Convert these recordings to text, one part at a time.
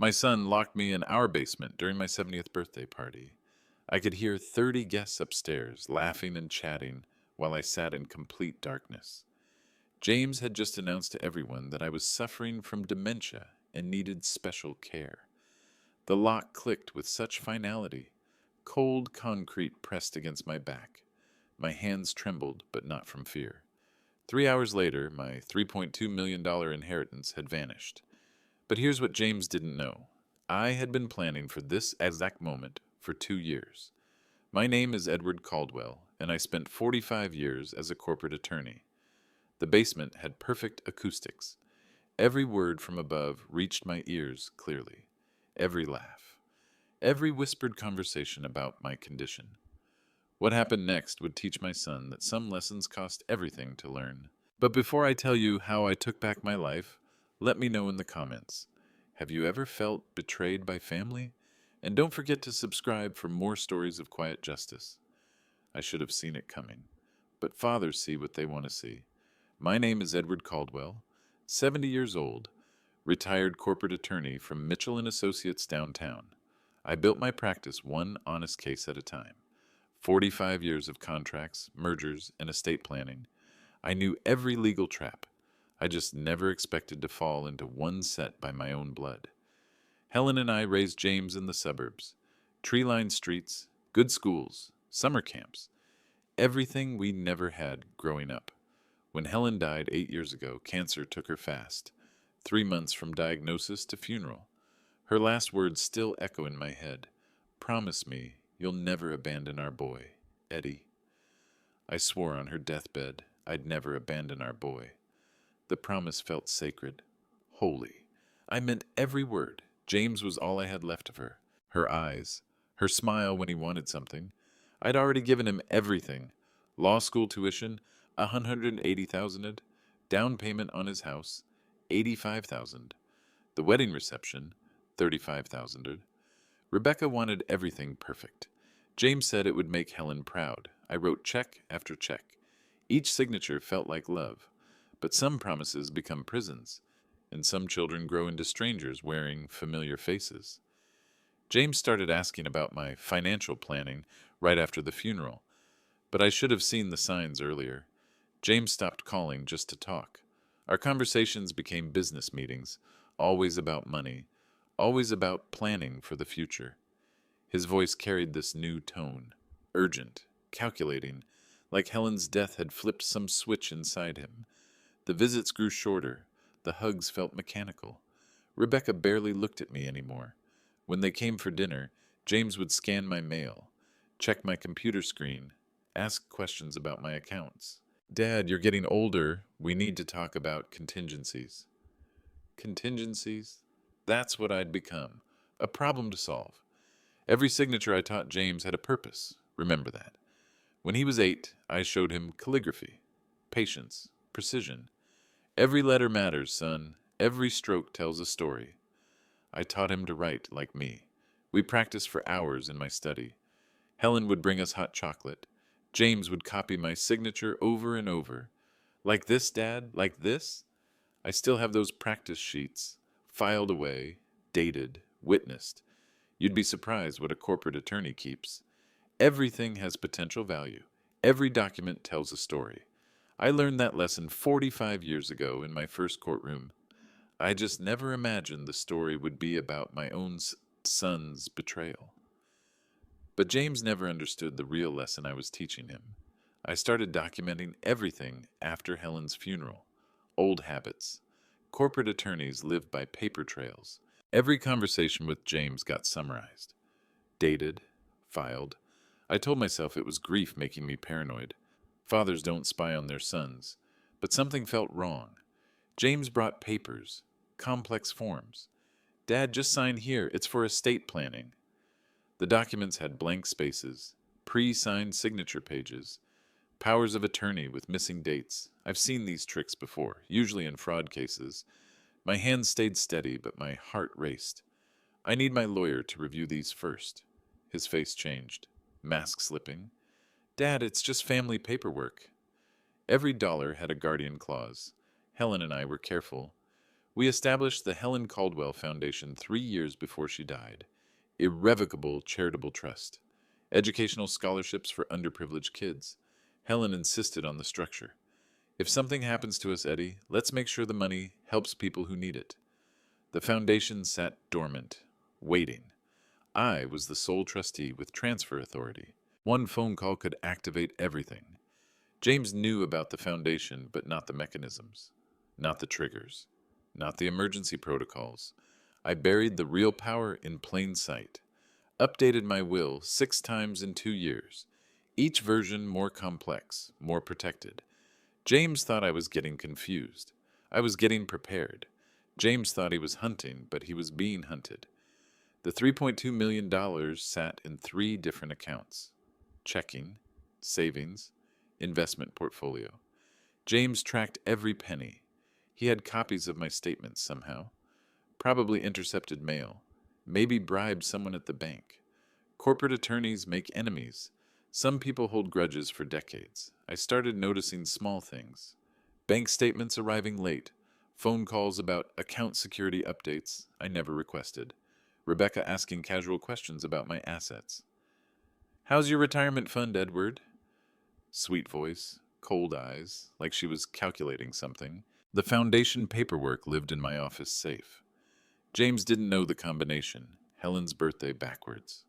My son locked me in our basement during my 70th birthday party. I could hear 30 guests upstairs laughing and chatting while I sat in complete darkness. James had just announced to everyone that I was suffering from dementia and needed special care. The lock clicked with such finality. Cold concrete pressed against my back. My hands trembled, but not from fear. 3 hours later, my $3.2 million inheritance had vanished. But here's what James didn't know. I had been planning for this exact moment for 2 years. My name is Edward Caldwell, and I spent 45 years as a corporate attorney. The basement had perfect acoustics. Every word from above reached my ears clearly. Every laugh. Every whispered conversation about my condition. What happened next would teach my son that some lessons cost everything to learn. But before I tell you how I took back my life, let me know in the comments. Have you ever felt betrayed by family? And don't forget to subscribe for more stories of quiet justice. I should have seen it coming. But fathers see what they want to see. My name is Edward Caldwell, 70 years old, retired corporate attorney from Mitchell & Associates downtown. I built my practice one honest case at a time. 45 years of contracts, mergers, and estate planning. I knew every legal trap. I just never expected to fall into one set by my own blood. Helen and I raised James in the suburbs. Tree-lined streets, good schools, summer camps. Everything we never had growing up. When Helen died 8 years ago, cancer took her fast. 3 months from diagnosis to funeral. Her last words still echo in my head. Promise me you'll never abandon our boy, Eddie. I swore on her deathbed I'd never abandon our boy. The promise felt sacred, holy. I meant every word. James was all I had left of her. Her eyes, her smile when he wanted something. I'd already given him everything. Law school tuition, $180,000. Down payment on his house, $85,000. The wedding reception, $35,000. Rebecca wanted everything perfect. James said it would make Helen proud. I wrote check after check. Each signature felt like love. But some promises become prisons, and some children grow into strangers wearing familiar faces. James started asking about my financial planning right after the funeral, but I should have seen the signs earlier. James stopped calling just to talk. Our conversations became business meetings, always about money, always about planning for the future. His voice carried this new tone, urgent, calculating, like Helen's death had flipped some switch inside him. The visits grew shorter. The hugs felt mechanical. Rebecca barely looked at me anymore. When they came for dinner, James would scan my mail, check my computer screen, ask questions about my accounts. Dad, you're getting older. We need to talk about contingencies. Contingencies? That's what I'd become. A problem to solve. Every signature I taught James had a purpose. Remember that. When he was 8, I showed him calligraphy, patience, precision. Every letter matters, son. Every stroke tells a story. I taught him to write like me. We practiced for hours in my study. Helen would bring us hot chocolate. James would copy my signature over and over. Like this, Dad? Like this? I still have those practice sheets, filed away, dated, witnessed. You'd be surprised what a corporate attorney keeps. Everything has potential value. Every document tells a story. I learned that lesson 45 years ago in my first courtroom. I just never imagined the story would be about my own son's betrayal. But James never understood the real lesson I was teaching him. I started documenting everything after Helen's funeral. Old habits. Corporate attorneys live by paper trails. Every conversation with James got summarized. Dated. Filed. I told myself it was grief making me paranoid. Fathers don't spy on their sons. But something felt wrong. James brought papers. Complex forms. Dad, just sign here. It's for estate planning. The documents had blank spaces, pre-signed signature pages, powers of attorney with missing dates. I've seen these tricks before, usually in fraud cases. My hands stayed steady, but my heart raced. I need my lawyer to review these first. His face changed. Mask slipping. Dad, it's just family paperwork. Every dollar had a guardian clause. Helen and I were careful. We established the Helen Caldwell Foundation 3 years before she died. Irrevocable charitable trust. Educational scholarships for underprivileged kids. Helen insisted on the structure. If something happens to us, Eddie, let's make sure the money helps people who need it. The foundation sat dormant, waiting. I was the sole trustee with transfer authority. One phone call could activate everything. James knew about the foundation, but not the mechanisms, not the triggers, not the emergency protocols. I buried the real power in plain sight, updated my will 6 times in 2 years, each version more complex, more protected. James thought I was getting confused. I was getting prepared. James thought he was hunting, but he was being hunted. The $3.2 million sat in 3 different accounts: checking, savings, investment portfolio. James tracked every penny. He had copies of my statements somehow. Probably intercepted mail. Maybe bribed someone at the bank. Corporate attorneys make enemies. Some people hold grudges for decades. I started noticing small things. Bank statements arriving late. Phone calls about account security updates I never requested. Rebecca asking casual questions about my assets. "How's your retirement fund, Edward?" Sweet voice, cold eyes, like she was calculating something. The foundation paperwork lived in my office safe. James didn't know the combination. Helen's birthday backwards.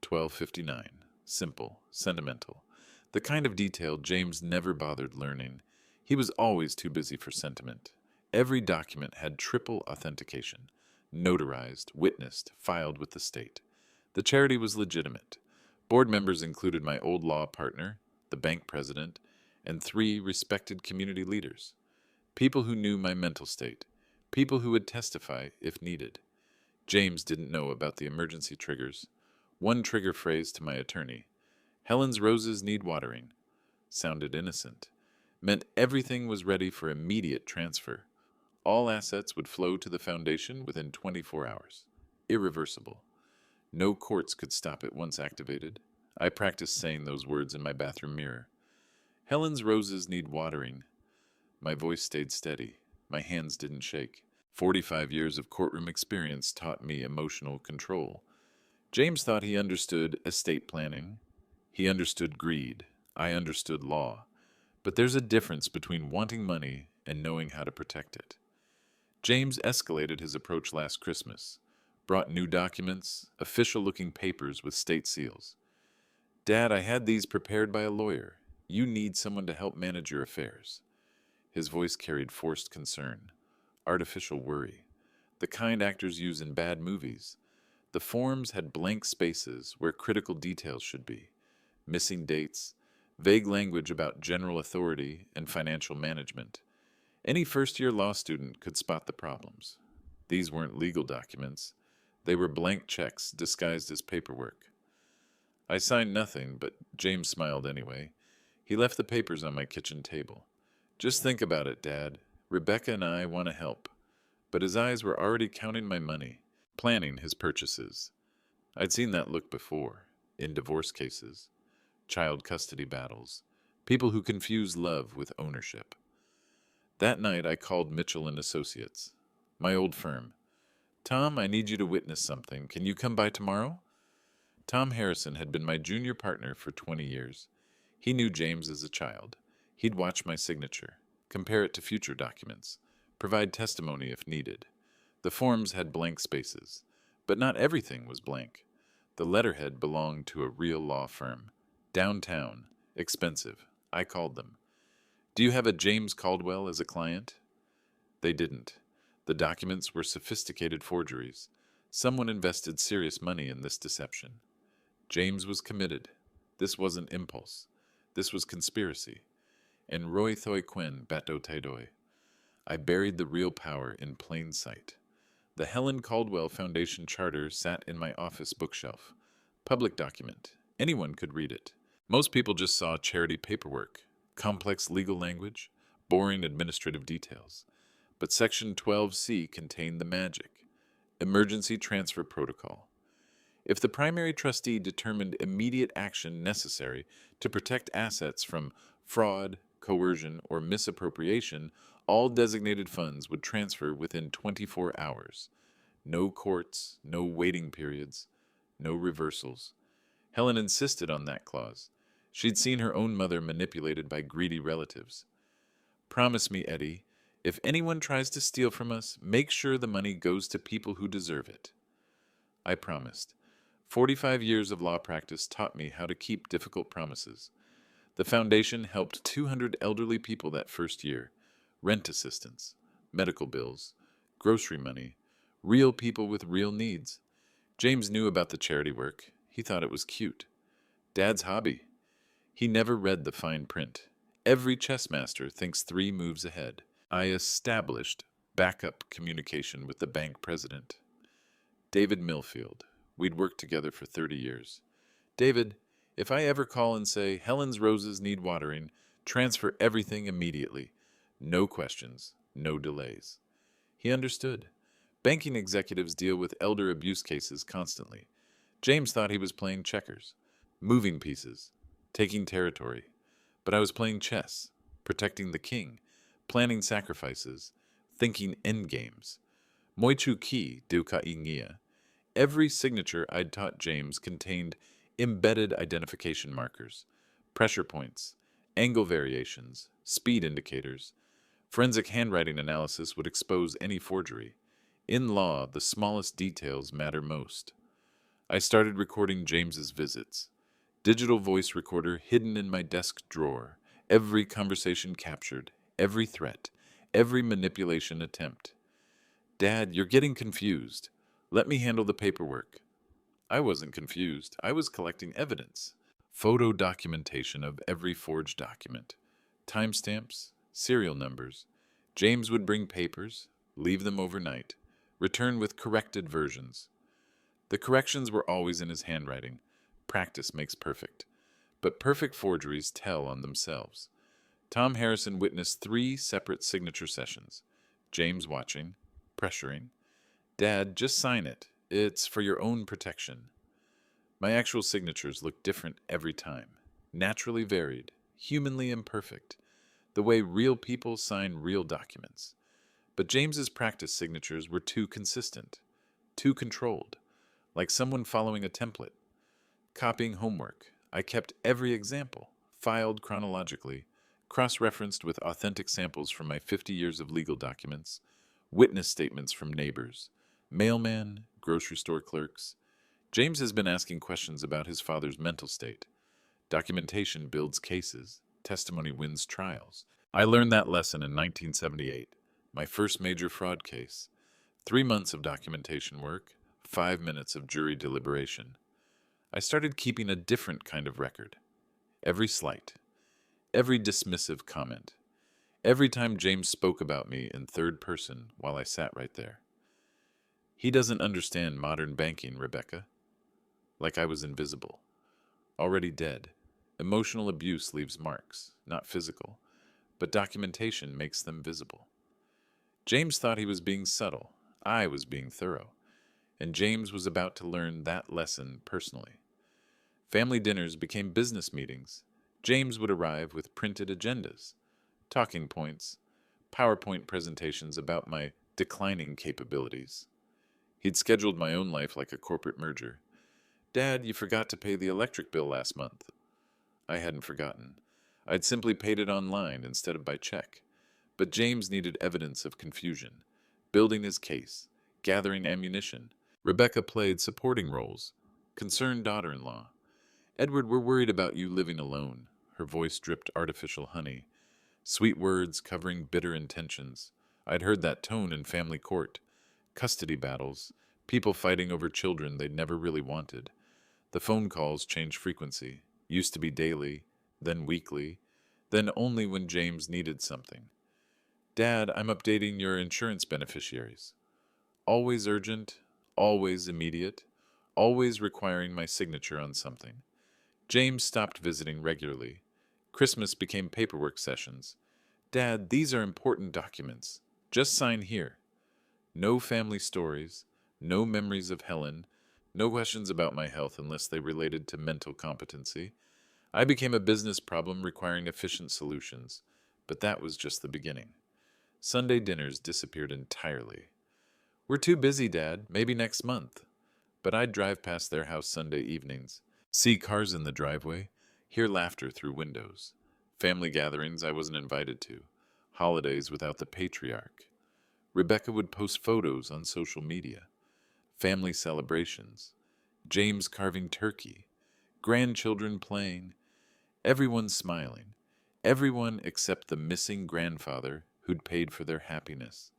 12:59. Simple, sentimental. The kind of detail James never bothered learning. He was always too busy for sentiment. Every document had triple authentication. Notarized, witnessed, filed with the state. The charity was legitimate. Board members included my old law partner, the bank president, and 3 respected community leaders. People who knew my mental state. People who would testify if needed. James didn't know about the emergency triggers. One trigger phrase to my attorney: "Helen's roses need watering." Sounded innocent. Meant everything was ready for immediate transfer. All assets would flow to the foundation within 24 hours. Irreversible. No courts could stop it once activated. I practiced saying those words in my bathroom mirror. Helen's roses need watering. My voice stayed steady. My hands didn't shake. 45 years of courtroom experience taught me emotional control. James thought he understood estate planning. He understood greed. I understood law. But there's a difference between wanting money and knowing how to protect it. James escalated his approach last Christmas. Brought new documents, official-looking papers with state seals. "Dad, I had these prepared by a lawyer. You need someone to help manage your affairs." His voice carried forced concern, artificial worry, the kind actors use in bad movies. The forms had blank spaces where critical details should be, missing dates, vague language about general authority and financial management. Any first-year law student could spot the problems. These weren't legal documents. They were blank checks disguised as paperwork. I signed nothing, but James smiled anyway. He left the papers on my kitchen table. "Just think about it, Dad. Rebecca and I want to help." But his eyes were already counting my money, planning his purchases. I'd seen that look before, in divorce cases, child custody battles, people who confuse love with ownership. That night I called Mitchell and Associates, my old firm. "Tom, I need you to witness something. Can you come by tomorrow?" Tom Harrison had been my junior partner for 20 years. He knew James as a child. He'd watch my signature, compare it to future documents, provide testimony if needed. The forms had blank spaces, but not everything was blank. The letterhead belonged to a real law firm. Downtown, expensive. I called them. "Do you have a James Caldwell as a client?" They didn't. The documents were sophisticated forgeries. Someone invested serious money in this deception. James was committed. This wasn't impulse. This was conspiracy. And Roy Thoy Quinn Bato Taidoi. I buried the real power in plain sight. The Helen Caldwell Foundation charter sat in my office bookshelf. Public document. Anyone could read it. Most people just saw charity paperwork, complex legal language, boring administrative details. But Section 12C contained the magic. Emergency transfer protocol. If the primary trustee determined immediate action necessary to protect assets from fraud, coercion, or misappropriation, all designated funds would transfer within 24 hours. No courts, no waiting periods, no reversals. Helen insisted on that clause. She'd seen her own mother manipulated by greedy relatives. Promise me, Eddie, if anyone tries to steal from us, make sure the money goes to people who deserve it. I promised. 45 years of law practice taught me how to keep difficult promises. The foundation helped 200 elderly people that first year. Rent assistance, medical bills, grocery money, real people with real needs. James knew about the charity work. He thought it was cute. Dad's hobby. He never read the fine print. Every chess master thinks 3 moves ahead. I established backup communication with the bank president, David Millfield. We'd worked together for 30 years. David, if I ever call and say, Helen's roses need watering, transfer everything immediately. No questions, no delays. He understood. Banking executives deal with elder abuse cases constantly. James thought he was playing checkers, moving pieces, taking territory. But I was playing chess, protecting the king, planning sacrifices, thinking endgames. Moichu ki duka ingia. Every signature I'd taught James contained embedded identification markers, pressure points, angle variations, speed indicators. Forensic handwriting analysis would expose any forgery. In law, the smallest details matter most. I started recording James's visits. Digital voice recorder hidden in my desk drawer. Every conversation captured, every threat, every manipulation attempt. Dad, you're getting confused. Let me handle the paperwork. I wasn't confused. I was collecting evidence. Photo documentation of every forged document. Timestamps, serial numbers. James would bring papers, leave them overnight, return with corrected versions. The corrections were always in his handwriting. Practice makes perfect. But perfect forgeries tell on themselves. Tom Harrison witnessed 3 separate signature sessions. James watching, pressuring. Dad, just sign it. It's for your own protection. My actual signatures looked different every time. Naturally varied, humanly imperfect. The way real people sign real documents. But James's practice signatures were too consistent, too controlled, like someone following a template. Copying homework, I kept every example, filed chronologically, cross-referenced with authentic samples from my 50 years of legal documents, witness statements from neighbors, mailman, grocery store clerks. James has been asking questions about his father's mental state. Documentation builds cases, testimony wins trials. I learned that lesson in 1978, my first major fraud case. 3 months of documentation work, 5 minutes of jury deliberation. I started keeping a different kind of record. Every slight, every dismissive comment, every time James spoke about me in third person while I sat right there. He doesn't understand modern banking, Rebecca. Like I was invisible, already dead. Emotional abuse leaves marks, not physical, but documentation makes them visible. James thought he was being subtle. I was being thorough. And James was about to learn that lesson personally. Family dinners became business meetings. James would arrive with printed agendas, talking points, PowerPoint presentations about my declining capabilities. He'd scheduled my own life like a corporate merger. Dad, you forgot to pay the electric bill last month. I hadn't forgotten. I'd simply paid it online instead of by check. But James needed evidence of confusion, building his case, gathering ammunition. Rebecca played supporting roles, concerned daughter-in-law. Edward, we're worried about you living alone. Her voice dripped artificial honey. Sweet words covering bitter intentions. I'd heard that tone in family court. Custody battles. People fighting over children they'd never really wanted. The phone calls changed frequency. Used to be daily, then weekly, then only when James needed something. Dad, I'm updating your insurance beneficiaries. Always urgent, always immediate, always requiring my signature on something. James stopped visiting regularly. Christmas became paperwork sessions. Dad, these are important documents. Just sign here. No family stories, no memories of Helen, no questions about my health unless they related to mental competency. I became a business problem requiring efficient solutions, but that was just the beginning. Sunday dinners disappeared entirely. "We're too busy, Dad. Maybe next month." But I'd drive past their house Sunday evenings, see cars in the driveway, hear laughter through windows. Family gatherings I wasn't invited to, holidays without the patriarch. Rebecca would post photos on social media, family celebrations, James carving turkey, grandchildren playing, everyone smiling, everyone except the missing grandfather who'd paid for their happiness.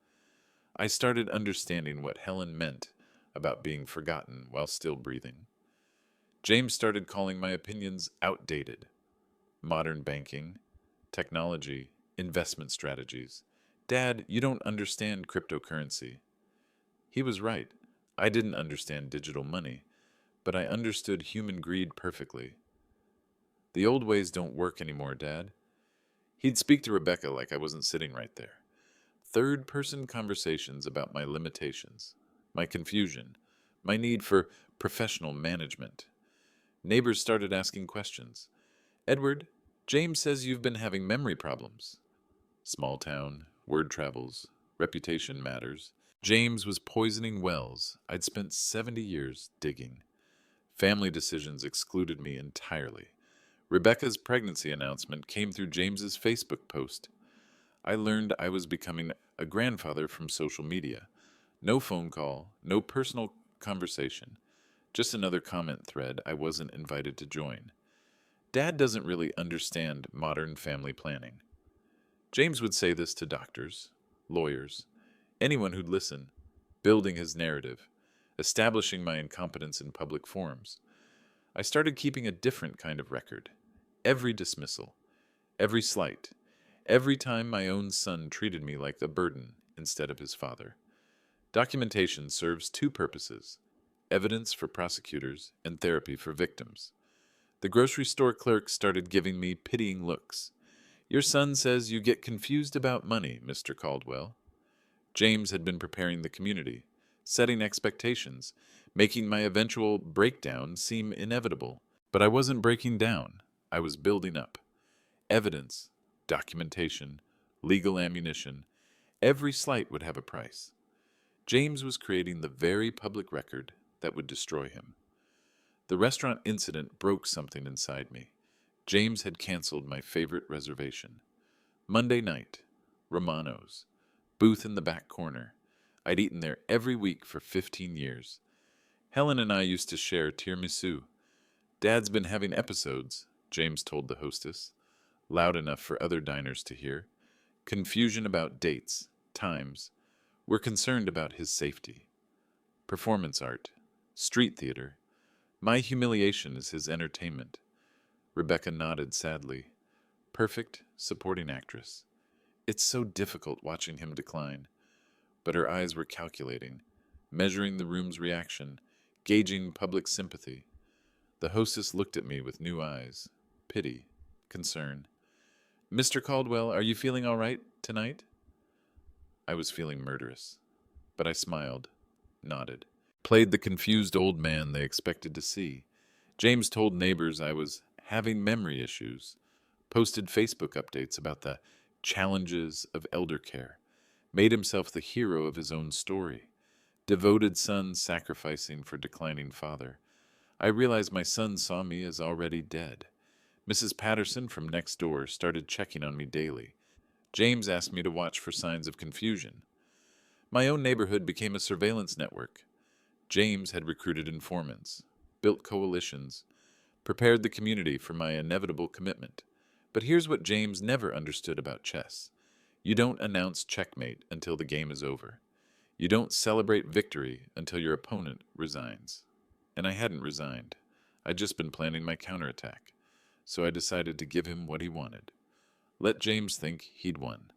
I started understanding what Helen meant about being forgotten while still breathing. James started calling my opinions outdated. Modern banking, technology, investment strategies. "Dad, you don't understand cryptocurrency." He was right. I didn't understand digital money, but I understood human greed perfectly. "The old ways don't work anymore, Dad." He'd speak to Rebecca like I wasn't sitting right there. Third-person conversations about my limitations, my confusion, my need for professional management. Neighbors started asking questions. "Edward, James says you've been having memory problems." Small town, word travels, reputation matters. James was poisoning wells I'd spent 70 years digging. Family decisions excluded me entirely. Rebecca's pregnancy announcement came through James's Facebook post. I learned I was becoming a grandfather from social media. No phone call, no personal conversation, just another comment thread I wasn't invited to join. Dad doesn't really understand modern family planning. James would say this to doctors, lawyers, anyone who'd listen, building his narrative, establishing my incompetence in public forums. I started keeping a different kind of record. Every dismissal, every slight, every time my own son treated me like a burden instead of his father. Documentation serves two purposes: evidence for prosecutors and therapy for victims. The grocery store clerk started giving me pitying looks. "Your son says you get confused about money, Mr. Caldwell." James had been preparing the community, setting expectations, making my eventual breakdown seem inevitable. But I wasn't breaking down. I was building up. Evidence, documentation, legal ammunition. Every slight would have a price. James was creating the very public record that would destroy him. The restaurant incident broke something inside me. James had canceled my favorite reservation. Monday night, Romano's, booth in the back corner. I'd eaten there every week for 15 years. Helen and I used to share tiramisu. "Dad's been having episodes," James told the hostess, loud enough for other diners to hear. "Confusion about dates, times. We're concerned about his safety." Performance art, street theater. My humiliation is his entertainment. Rebecca nodded sadly. Perfect supporting actress. It's so difficult watching him decline. But her eyes were calculating, measuring the room's reaction, gauging public sympathy. The hostess looked at me with new eyes, pity, concern. "Mr. Caldwell, are you feeling all right tonight?" I was feeling murderous, but I smiled, nodded, played the confused old man they expected to see. James told neighbors I was having memory issues, posted Facebook updates about the challenges of elder care, made himself the hero of his own story, devoted son sacrificing for declining father. I realized my son saw me as already dead. Mrs. Patterson from next door started checking on me daily. James asked me to watch for signs of confusion. My own neighborhood became a surveillance network. James had recruited informants, built coalitions, prepared the community for my inevitable commitment. But here's what James never understood about chess. You don't announce checkmate until the game is over. You don't celebrate victory until your opponent resigns. And I hadn't resigned. I'd just been planning my counterattack. So I decided to give him what he wanted. Let James think he'd won.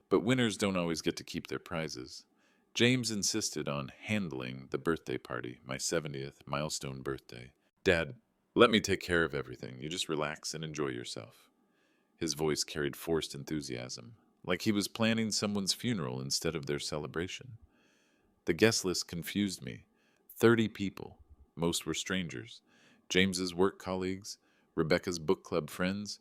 But winners don't always get to keep their prizes. James insisted on handling the birthday party, my 70th milestone birthday. "Dad, let me take care of everything. You just relax and enjoy yourself." His voice carried forced enthusiasm, like he was planning someone's funeral instead of their celebration. The guest list confused me. 30 people. Most were strangers. James's work colleagues, Rebecca's book club friends,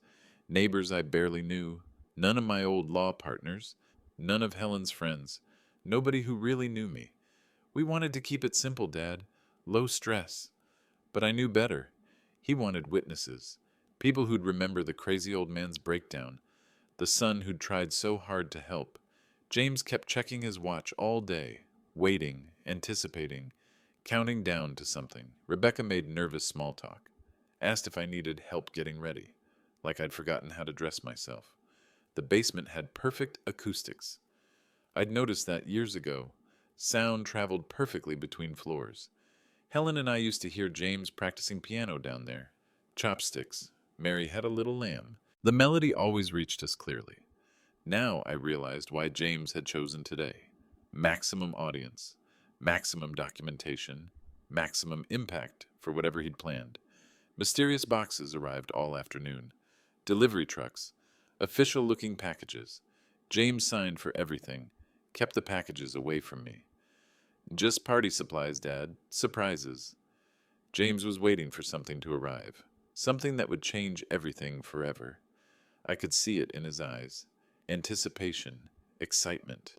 neighbors I barely knew, none of my old law partners. None of Helen's friends. Nobody who really knew me. We wanted to keep it simple, Dad. Low stress. But I knew better. He wanted witnesses. People who'd remember the crazy old man's breakdown. The son who'd tried so hard to help. James kept checking his watch all day, waiting, anticipating, counting down to something. Rebecca made nervous small talk. Asked if I needed help getting ready, like I'd forgotten how to dress myself. The basement had perfect acoustics. I'd noticed that years ago. Sound traveled perfectly between floors. Helen and I used to hear James practicing piano down there. Chopsticks. Mary had a little lamb. The melody always reached us clearly. Now I realized why James had chosen today. Maximum audience, maximum documentation, maximum impact for whatever he'd planned. Mysterious boxes arrived all afternoon. Delivery trucks, official-looking packages. James signed for everything, kept the packages away from me. Just party supplies, Dad. Surprises. James was waiting for something to arrive. Something that would change everything forever. I could see it in his eyes. Anticipation. Excitement.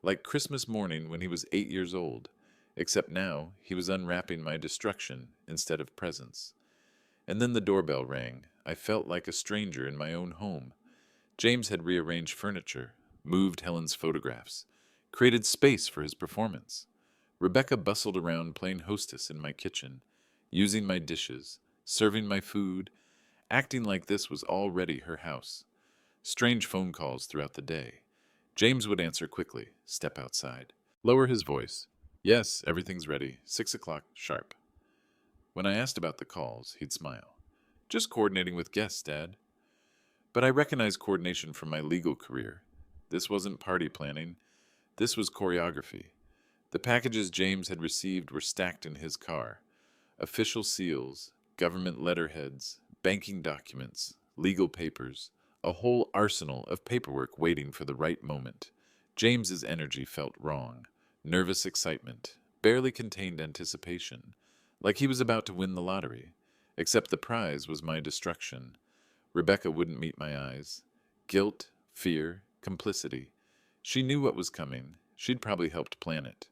Like Christmas morning when he was 8 years old. Except now, he was unwrapping my destruction instead of presents. And then the doorbell rang. I felt like a stranger in my own home. James had rearranged furniture, moved Helen's photographs, created space for his performance. Rebecca bustled around playing hostess in my kitchen, using my dishes, serving my food, acting like this was already her house. Strange phone calls throughout the day. James would answer quickly, step outside, lower his voice. Yes, everything's ready, 6 o'clock sharp. When I asked about the calls, he'd smile. Just coordinating with guests, Dad. But I recognized coordination from my legal career. This wasn't party planning. This was choreography. The packages James had received were stacked in his car. Official seals, government letterheads, banking documents, legal papers, a whole arsenal of paperwork waiting for the right moment. James's energy felt wrong. Nervous excitement, barely contained anticipation, like he was about to win the lottery. Except the prize was my destruction. Rebecca wouldn't meet my eyes. Guilt, fear, complicity. She knew what was coming. She'd probably helped plan it.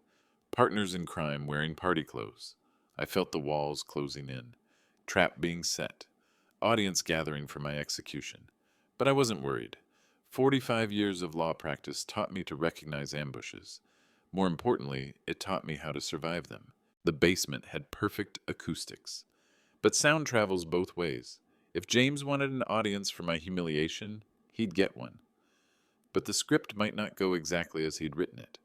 Partners in crime wearing party clothes. I felt the walls closing in. Trap being set. Audience gathering for my execution. But I wasn't worried. 45 years of law practice taught me to recognize ambushes. More importantly, it taught me how to survive them. The basement had perfect acoustics. But sound travels both ways. If James wanted an audience for my humiliation, he'd get one. But the script might not go exactly as he'd written it.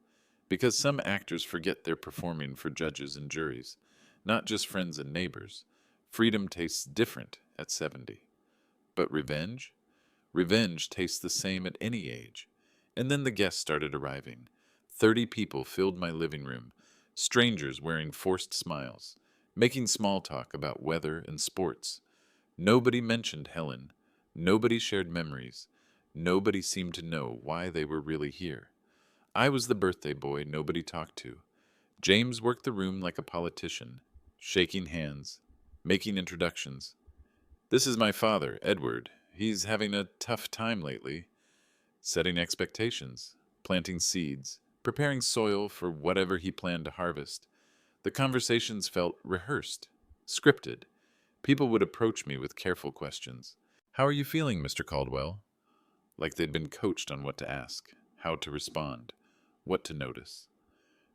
Because some actors forget they're performing for judges and juries, not just friends and neighbors. Freedom tastes different at 70. But revenge? Revenge tastes the same at any age. And then the guests started arriving. 30 people filled my living room, strangers wearing forced smiles, making small talk about weather and sports. Nobody mentioned Helen. Nobody shared memories. Nobody seemed to know why they were really here. I was the birthday boy nobody talked to. James worked the room like a politician, shaking hands, making introductions. This is my father, Edward. He's having a tough time lately. Setting expectations, planting seeds, preparing soil for whatever he planned to harvest. The conversations felt rehearsed, scripted. People would approach me with careful questions. How are you feeling, Mr. Caldwell? Like they'd been coached on what to ask, how to respond, what to notice.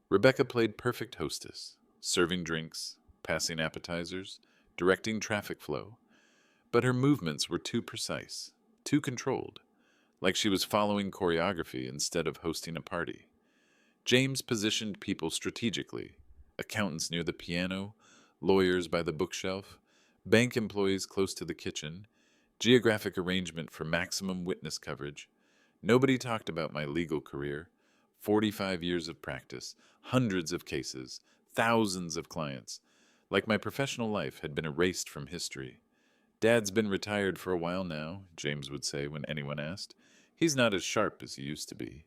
Rebecca played perfect hostess, serving drinks, passing appetizers, directing traffic flow. But her movements were too precise, too controlled, like she was following choreography instead of hosting a party. James positioned people strategically, accountants near the piano, lawyers by the bookshelf, bank employees close to the kitchen, geographic arrangement for maximum witness coverage. Nobody talked about my legal career, 45 years of practice, hundreds of cases, thousands of clients, like my professional life had been erased from history. Dad's been retired for a while now, James would say when anyone asked. He's not as sharp as he used to be.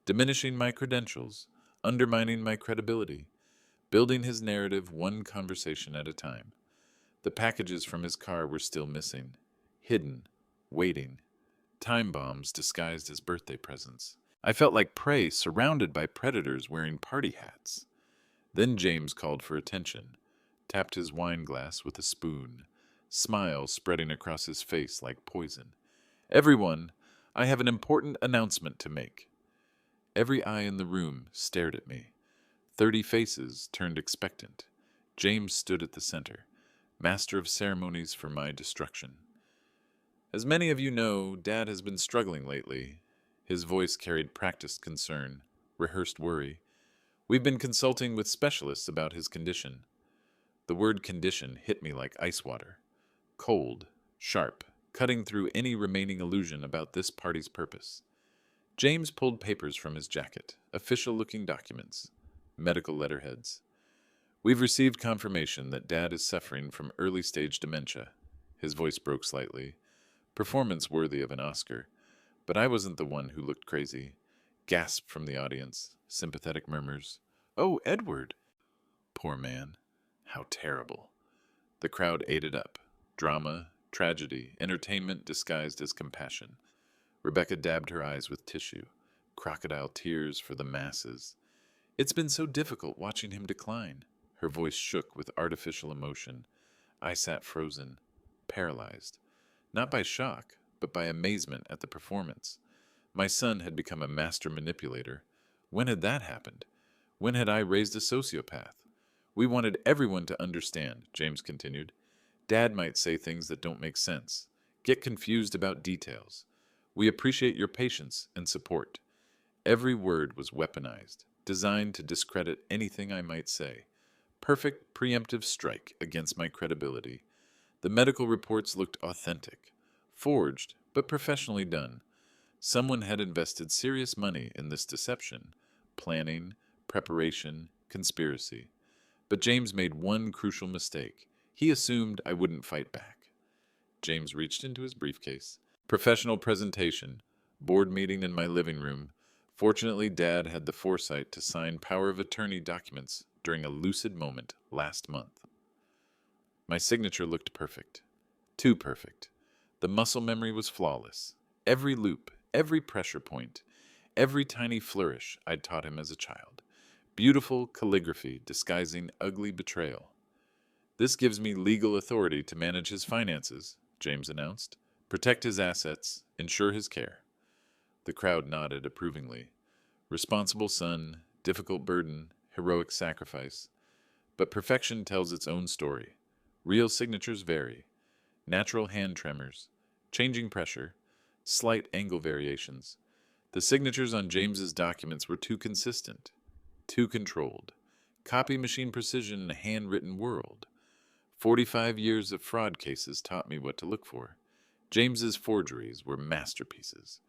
Diminishing my credentials, undermining my credibility, building his narrative one conversation at a time. The packages from his car were still missing, hidden, waiting. Time bombs disguised as birthday presents. I felt like prey surrounded by predators wearing party hats. Then James called for attention, tapped his wine glass with a spoon, smile spreading across his face like poison. Everyone, I have an important announcement to make. Every eye in the room stared at me. 30 faces turned expectant. James stood at the center, master of ceremonies for my destruction. As many of you know, Dad has been struggling lately. His voice carried practiced concern, rehearsed worry. We've been consulting with specialists about his condition. The word condition hit me like ice water. Cold, sharp, cutting through any remaining illusion about this party's purpose. James pulled papers from his jacket, official-looking documents, medical letterheads. We've received confirmation that Dad is suffering from early-stage dementia. His voice broke slightly. Performance worthy of an Oscar. But I wasn't the one who looked crazy. Gasp from the audience, sympathetic murmurs. "Oh, Edward!" Poor man. How terrible. The crowd ate it up. Drama, tragedy, entertainment disguised as compassion. Rebecca dabbed her eyes with tissue. Crocodile tears for the masses. It's been so difficult watching him decline. Her voice shook with artificial emotion. I sat frozen, paralyzed. Not by shock, but by amazement at the performance. My son had become a master manipulator. When had that happened? When had I raised a sociopath? We wanted everyone to understand, James continued. Dad might say things that don't make sense. Get confused about details. We appreciate your patience and support. Every word was weaponized, designed to discredit anything I might say. Perfect preemptive strike against my credibility. The medical reports looked authentic. Forged, but professionally done. Someone had invested serious money in this deception. Planning, preparation, conspiracy. But James made one crucial mistake. He assumed I wouldn't fight back. James reached into his briefcase. Professional presentation. Board meeting in my living room. Fortunately, Dad had the foresight to sign power of attorney documents during a lucid moment last month. My signature looked perfect. Too perfect. The muscle memory was flawless. Every loop, every pressure point, every tiny flourish I'd taught him as a child. Beautiful calligraphy disguising ugly betrayal. This gives me legal authority to manage his finances, James announced. Protect his assets, ensure his care. The crowd nodded approvingly. Responsible son, difficult burden, heroic sacrifice. But perfection tells its own story. Real signatures vary. Natural hand tremors, changing pressure, slight angle variations. The signatures on James's documents were too consistent, too controlled. Copy machine precision in a handwritten world. 45 years of fraud cases taught me what to look for. James's forgeries were masterpieces,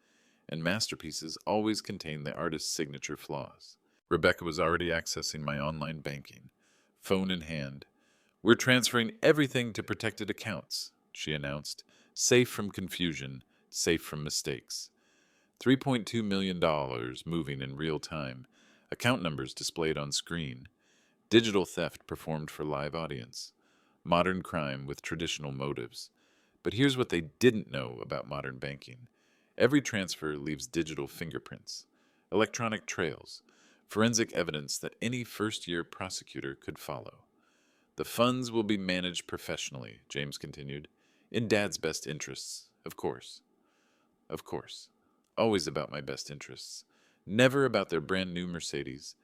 and masterpieces always contain the artist's signature flaws. Rebecca was already accessing my online banking, phone in hand. We're transferring everything to protected accounts, she announced. Safe from confusion, safe from mistakes. $3.2 million moving in real time. Account numbers displayed on screen. Digital theft performed for live audience. Modern crime with traditional motives. But here's what they didn't know about modern banking. Every transfer leaves digital fingerprints, electronic trails, forensic evidence that any first-year prosecutor could follow. The funds will be managed professionally, James continued. In Dad's best interests, of course. Of course. Always about my best interests. Never about their brand new Mercedes,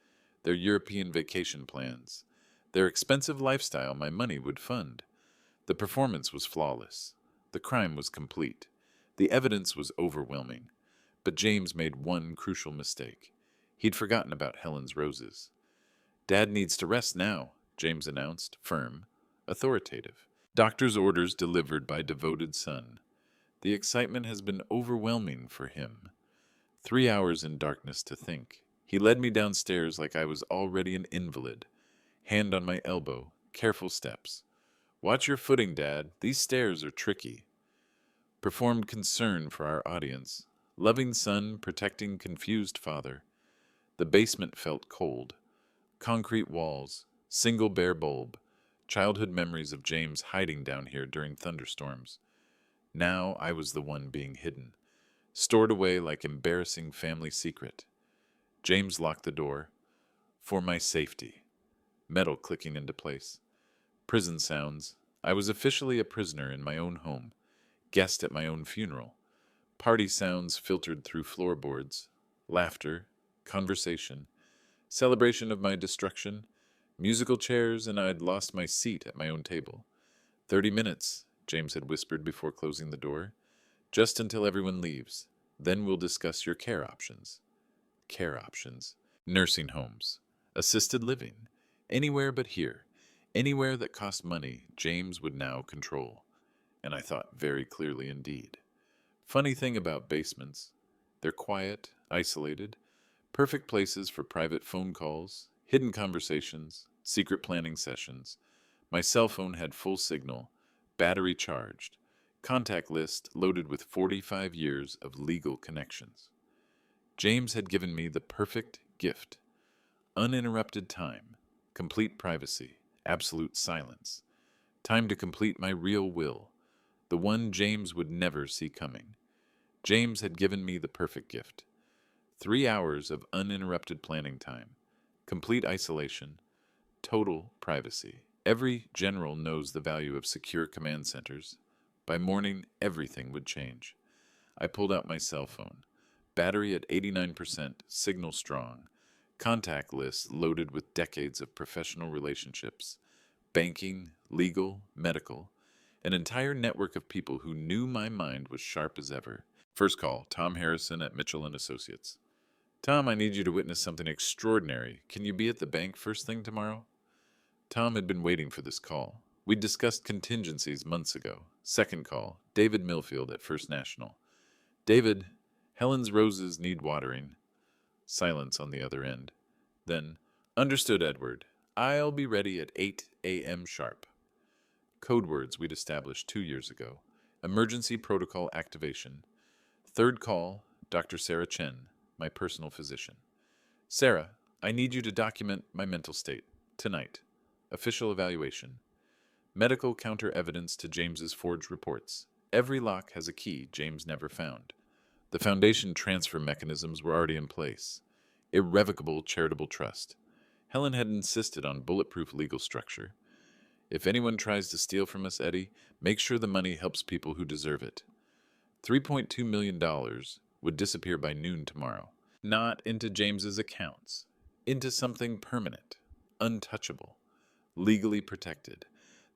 their European vacation plans, their expensive lifestyle my money would fund. The performance was flawless. The crime was complete. The evidence was overwhelming. But James made one crucial mistake. He'd forgotten about Helen's roses. Dad needs to rest now, James announced, firm, authoritative. Doctor's orders delivered by devoted son. The excitement has been overwhelming for him. 3 hours in darkness to think. He led me downstairs like I was already an invalid. Hand on my elbow, careful steps. Watch your footing, Dad. These stairs are tricky. Performed concern for our audience. Loving son protecting confused father. The basement felt cold. Concrete walls, single bare bulb. Childhood memories of James hiding down here during thunderstorms. Now I was the one being hidden. stored away like embarrassing family secret. James locked the door. For my safety. Metal clicking into place. Prison sounds. I was officially a prisoner in my own home, guest at my own funeral. Party sounds filtered through floorboards. Laughter, conversation, celebration of my destruction, musical chairs, and I'd lost my seat at my own table. 30 minutes, James had whispered before closing the door. Just until everyone leaves. Then we'll discuss your care options. Care options. Nursing homes. Assisted living. Anywhere but here. Anywhere that cost money, James would now control. And I thought very clearly indeed. Funny thing about basements. They're quiet, isolated, perfect places for private phone calls, hidden conversations, secret planning sessions. My cell phone had full signal, battery charged, contact list loaded with 45 years of legal connections. James had given me the perfect gift. Uninterrupted time, complete privacy, absolute silence. Time to complete my real will, the one James would never see coming. James had given me the perfect gift. 3 hours of uninterrupted planning time, complete isolation, total privacy. Every general knows the value of secure command centers. By morning, everything would change. I pulled out my cell phone. Battery at 89%, signal strong. Contact list loaded with decades of professional relationships. Banking, legal, medical. An entire network of people who knew my mind was sharp as ever. First call, Tom Harrison at Mitchell & Associates. Tom, I need you to witness something extraordinary. Can you be at the bank first thing tomorrow? Tom had been waiting for this call. We'd discussed contingencies months ago. Second call, David Millfield at First National. David, Helen's roses need watering. Silence on the other end. Then, understood, Edward. I'll be ready at 8 a.m. sharp. Code words we'd established 2 years ago. Emergency protocol activation. Third call, Dr. Sarah Chen, my personal physician. Sarah, I need you to document my mental state. Tonight. Official evaluation. Medical counter-evidence to James's forged reports. Every lock has a key James never found. The foundation transfer mechanisms were already in place. Irrevocable charitable trust. Helen had insisted on bulletproof legal structure. If anyone tries to steal from us, Eddie, make sure the money helps people who deserve it. $3.2 million would disappear by noon tomorrow. Not into James's accounts. Into something permanent. Untouchable. Legally protected.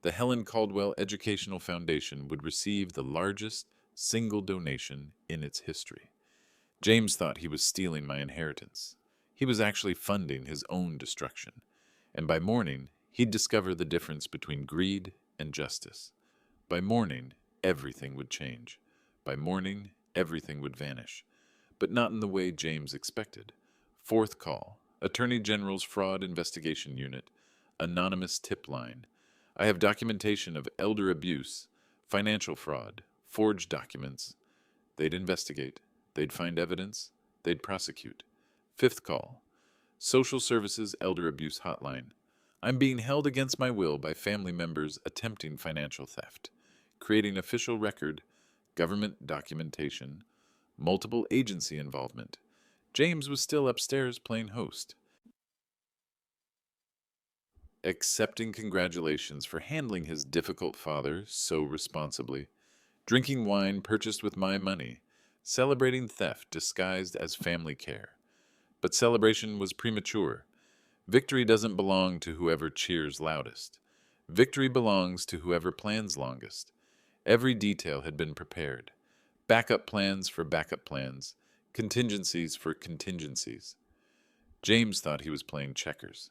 The Helen Caldwell Educational Foundation would receive the largest single donation in its history. James thought he was stealing my inheritance. He was actually funding his own destruction. And by morning, he'd discover the difference between greed and justice. By morning, everything would change. By morning, everything would vanish. But not in the way James expected. Fourth call, Attorney General's Fraud Investigation Unit, anonymous tip line. I have documentation of elder abuse, financial fraud, forged documents. They'd investigate. They'd find evidence. They'd prosecute. Fifth call, Social Services Elder Abuse Hotline. I'm being held against my will by family members attempting financial theft, creating official record, government documentation, multiple agency involvement. James was still upstairs playing host, accepting congratulations for handling his difficult father so responsibly, drinking wine purchased with my money, celebrating theft disguised as family care. But celebration was premature. Victory doesn't belong to whoever cheers loudest. Victory belongs to whoever plans longest. Every detail had been prepared. Backup plans for backup plans, contingencies for contingencies. James thought he was playing checkers,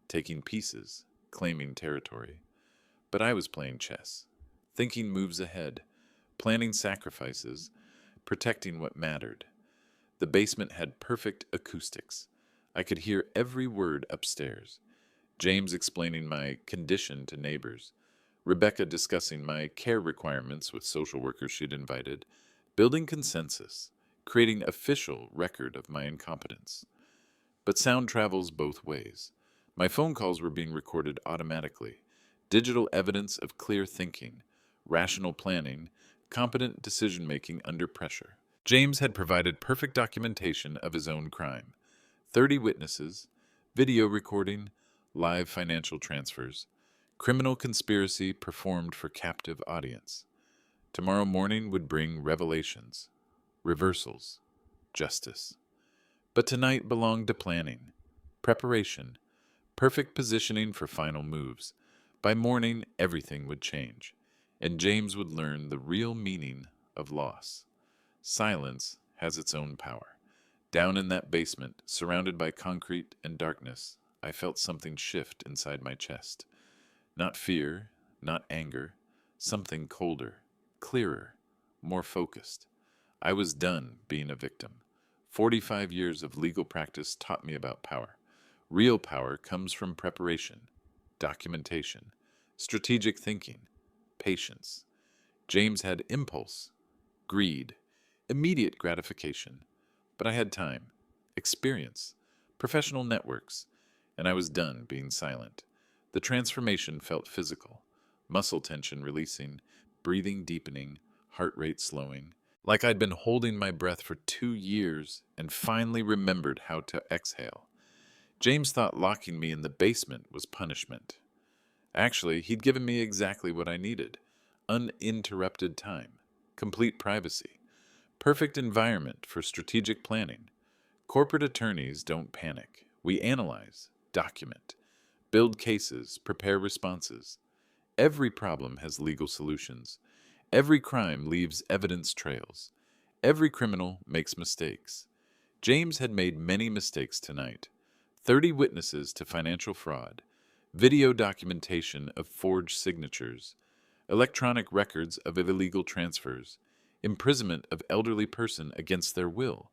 taking pieces, claiming territory. But I was playing chess, thinking moves ahead, planning sacrifices, protecting what mattered. The basement had perfect acoustics. I could hear every word upstairs. James explaining my condition to neighbors. Rebecca discussing my care requirements with social workers she'd invited. Building consensus. Creating official record of my incompetence. But sound travels both ways. My phone calls were being recorded automatically. Digital evidence of clear thinking, rational planning, competent decision-making under pressure. James had provided perfect documentation of his own crime: 30 witnesses, video recording, live financial transfers, criminal conspiracy performed for captive audience. Tomorrow morning would bring revelations, reversals, justice. But tonight belonged to planning, preparation, perfect positioning for final moves. By morning, everything would change, and James would learn the real meaning of loss. Silence has its own power. Down in that basement, surrounded by concrete and darkness, I felt something shift inside my chest. Not fear, not anger, something colder, clearer, more focused. I was done being a victim. 45 years of legal practice taught me about power. Real power comes from preparation, documentation, strategic thinking, patience. James had impulse, greed, immediate gratification. But I had time, experience, professional networks, and I was done being silent. The transformation felt physical, muscle tension releasing, breathing deepening, heart rate slowing, like I'd been holding my breath for 2 years and finally remembered how to exhale. James thought locking me in the basement was punishment. Actually, he'd given me exactly what I needed: uninterrupted time, complete privacy, perfect environment for strategic planning. Corporate attorneys don't panic. We analyze, document, build cases, prepare responses. Every problem has legal solutions. Every crime leaves evidence trails. Every criminal makes mistakes. James had made many mistakes tonight. 30 witnesses to financial fraud, video documentation of forged signatures, electronic records of illegal transfers, imprisonment of elderly person against their will.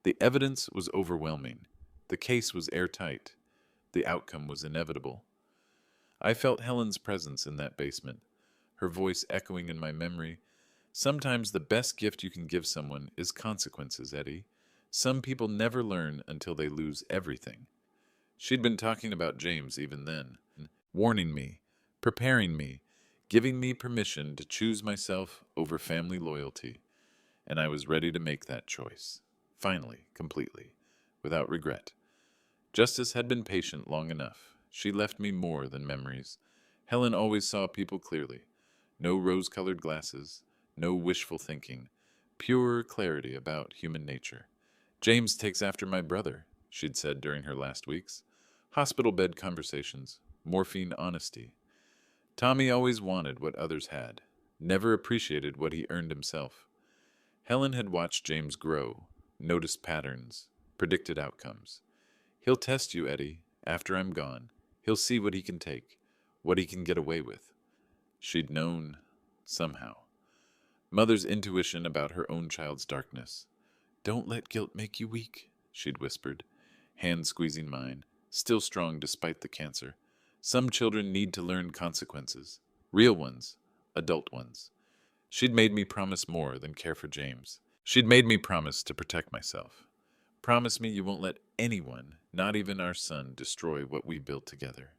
The evidence was overwhelming. The case was airtight. The outcome was inevitable. I felt Helen's presence in that basement, her voice echoing in my memory. Sometimes the best gift you can give someone is consequences, Eddie. Some people never learn until they lose everything. She'd been talking about James even then, warning me, preparing me, giving me permission to choose myself over family loyalty. And I was ready to make that choice. Finally, completely, without regret. Justice had been patient long enough. She left me more than memories. Helen always saw people clearly. No rose-colored glasses, no wishful thinking, pure clarity about human nature. James takes after my brother, she'd said during her last weeks. Hospital bed conversations, morphine honesty. Tommy always wanted what others had, never appreciated what he earned himself. Helen had watched James grow, noticed patterns, predicted outcomes. He'll test you, Eddie, after I'm gone. He'll see what he can take, what he can get away with. She'd known, somehow. Mother's intuition about her own child's darkness. Don't let guilt make you weak, she'd whispered, hand squeezing mine, still strong despite the cancer. Some children need to learn consequences, real ones, adult ones. She'd made me promise more than care for James. She'd made me promise to protect myself. Promise me you won't let anyone, not even our son, destroy what we built together.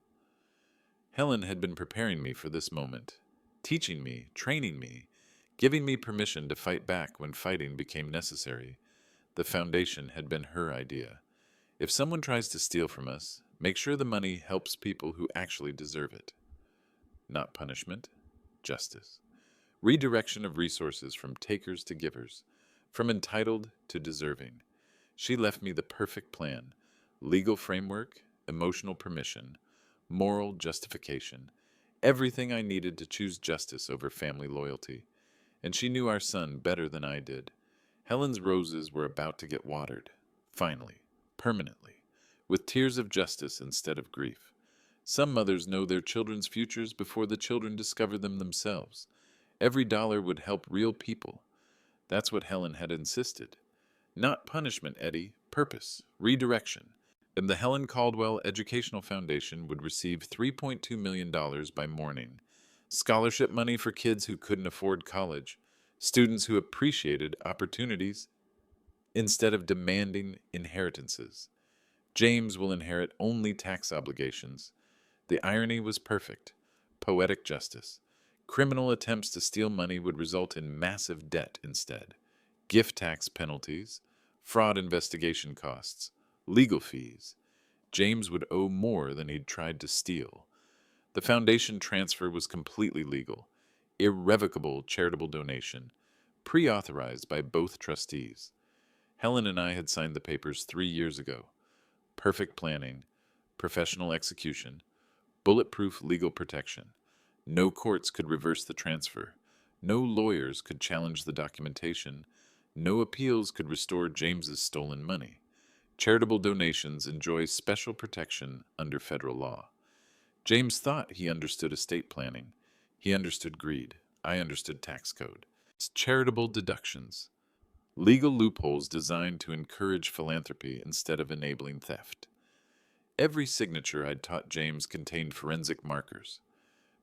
Helen had been preparing me for this moment, teaching me, training me, giving me permission to fight back when fighting became necessary. The foundation had been her idea. If someone tries to steal from us, make sure the money helps people who actually deserve it. Not punishment, justice. Redirection of resources from takers to givers, from entitled to deserving. She left me the perfect plan: legal framework, emotional permission, moral justification, everything I needed to choose justice over family loyalty. And she knew our son better than I did. Helen's roses were about to get watered, finally, permanently, with tears of justice instead of grief. Some mothers know their children's futures before the children discover them themselves. Every dollar would help real people. That's what Helen had insisted. Not punishment, Eddie, purpose, redirection. And the Helen Caldwell Educational Foundation would receive $3.2 million by morning. Scholarship money for kids who couldn't afford college, students who appreciated opportunities instead of demanding inheritances. James will inherit only tax obligations. The irony was perfect. Poetic justice. Criminal attempts to steal money would result in massive debt instead. gift tax penalties, fraud investigation costs, legal fees. James would owe more than he'd tried to steal. The foundation transfer was completely legal, irrevocable charitable donation, pre-authorized by both trustees. Helen and I had signed the papers 3 years ago. Perfect planning, professional execution, bulletproof legal protection. No courts could reverse the transfer. No lawyers could challenge the documentation. No appeals could restore James's stolen money. Charitable donations enjoy special protection under federal law. James thought he understood estate planning. He understood greed. I understood tax code. It's charitable deductions. Legal loopholes designed to encourage philanthropy instead of enabling theft. Every signature I'd taught James contained forensic markers,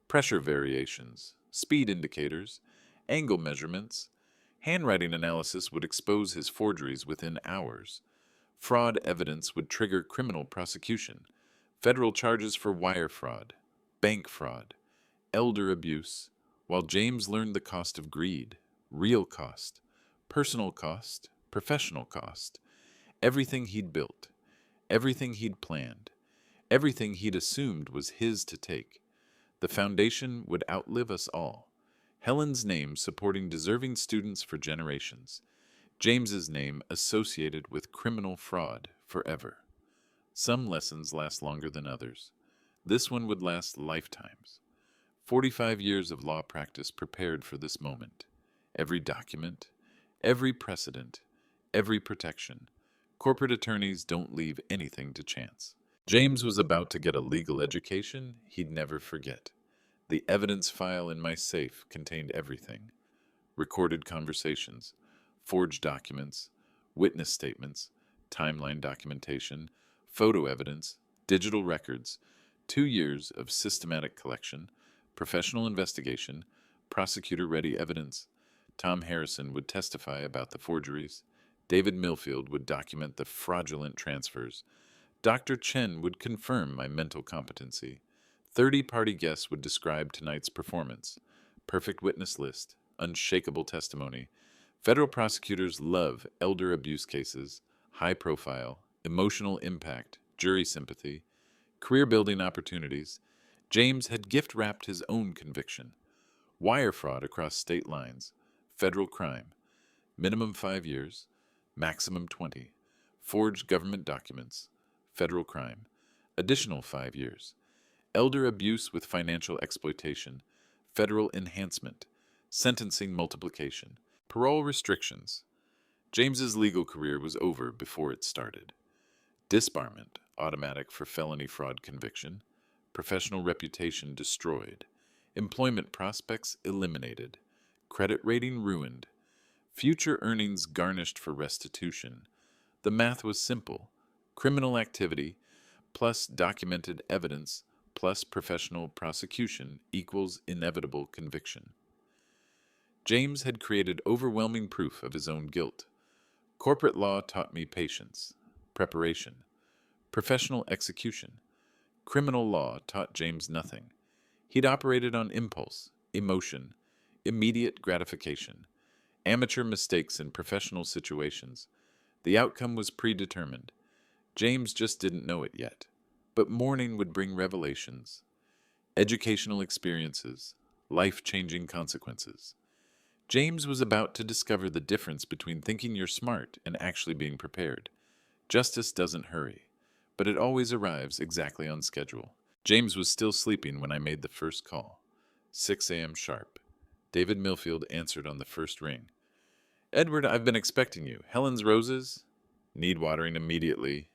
pressure variations, speed indicators, angle measurements. Handwriting analysis would expose his forgeries within hours. Fraud evidence would trigger criminal prosecution, federal charges for wire fraud, bank fraud, elder abuse, while James learned the cost of greed, real cost, personal cost, professional cost, everything he'd built, everything he'd planned, everything he'd assumed was his to take. The foundation would outlive us all. Helen's name supporting deserving students for generations. James's name associated with criminal fraud forever. Some lessons last longer than others. This one would last lifetimes. 45 years of law practice prepared for this moment. Every document, every precedent, every protection. Corporate attorneys don't leave anything to chance. James was about to get a legal education he'd never forget. The evidence file in my safe contained everything. Recorded conversations, forged documents, witness statements, timeline documentation, photo evidence, digital records, 2 years of systematic collection, professional investigation, prosecutor-ready evidence. Tom Harrison would testify about the forgeries. David Millfield would document the fraudulent transfers. Dr. Chen would confirm my mental competency. 30 party guests would describe tonight's performance. Perfect witness list, unshakable testimony. Federal prosecutors love elder abuse cases, high profile, emotional impact, jury sympathy, career building opportunities. James had gift wrapped his own conviction. Wire fraud across state lines, federal crime, minimum 5 years, maximum 20. Forged government documents, federal crime, additional 5 years. Elder abuse with financial exploitation, federal enhancement, sentencing multiplication, parole restrictions. James's legal career was over before it started. Disbarment, automatic for felony fraud conviction, professional reputation destroyed, employment prospects eliminated, credit rating ruined, future earnings garnished for restitution. The math was simple. Criminal activity plus documented evidence plus professional prosecution equals inevitable conviction. James had created overwhelming proof of his own guilt. Corporate law taught me patience, preparation, professional execution. Criminal law taught James nothing. He'd operated on impulse, emotion, immediate gratification, amateur mistakes in professional situations. The outcome was predetermined. James just didn't know it yet. But morning would bring revelations, educational experiences, life-changing consequences. James was about to discover the difference between thinking you're smart and actually being prepared. Justice doesn't hurry, but it always arrives exactly on schedule. James was still sleeping when I made the first call. 6 a.m. sharp. David Millfield answered on the first ring. "Edward, I've been expecting you. Helen's roses? Need watering immediately."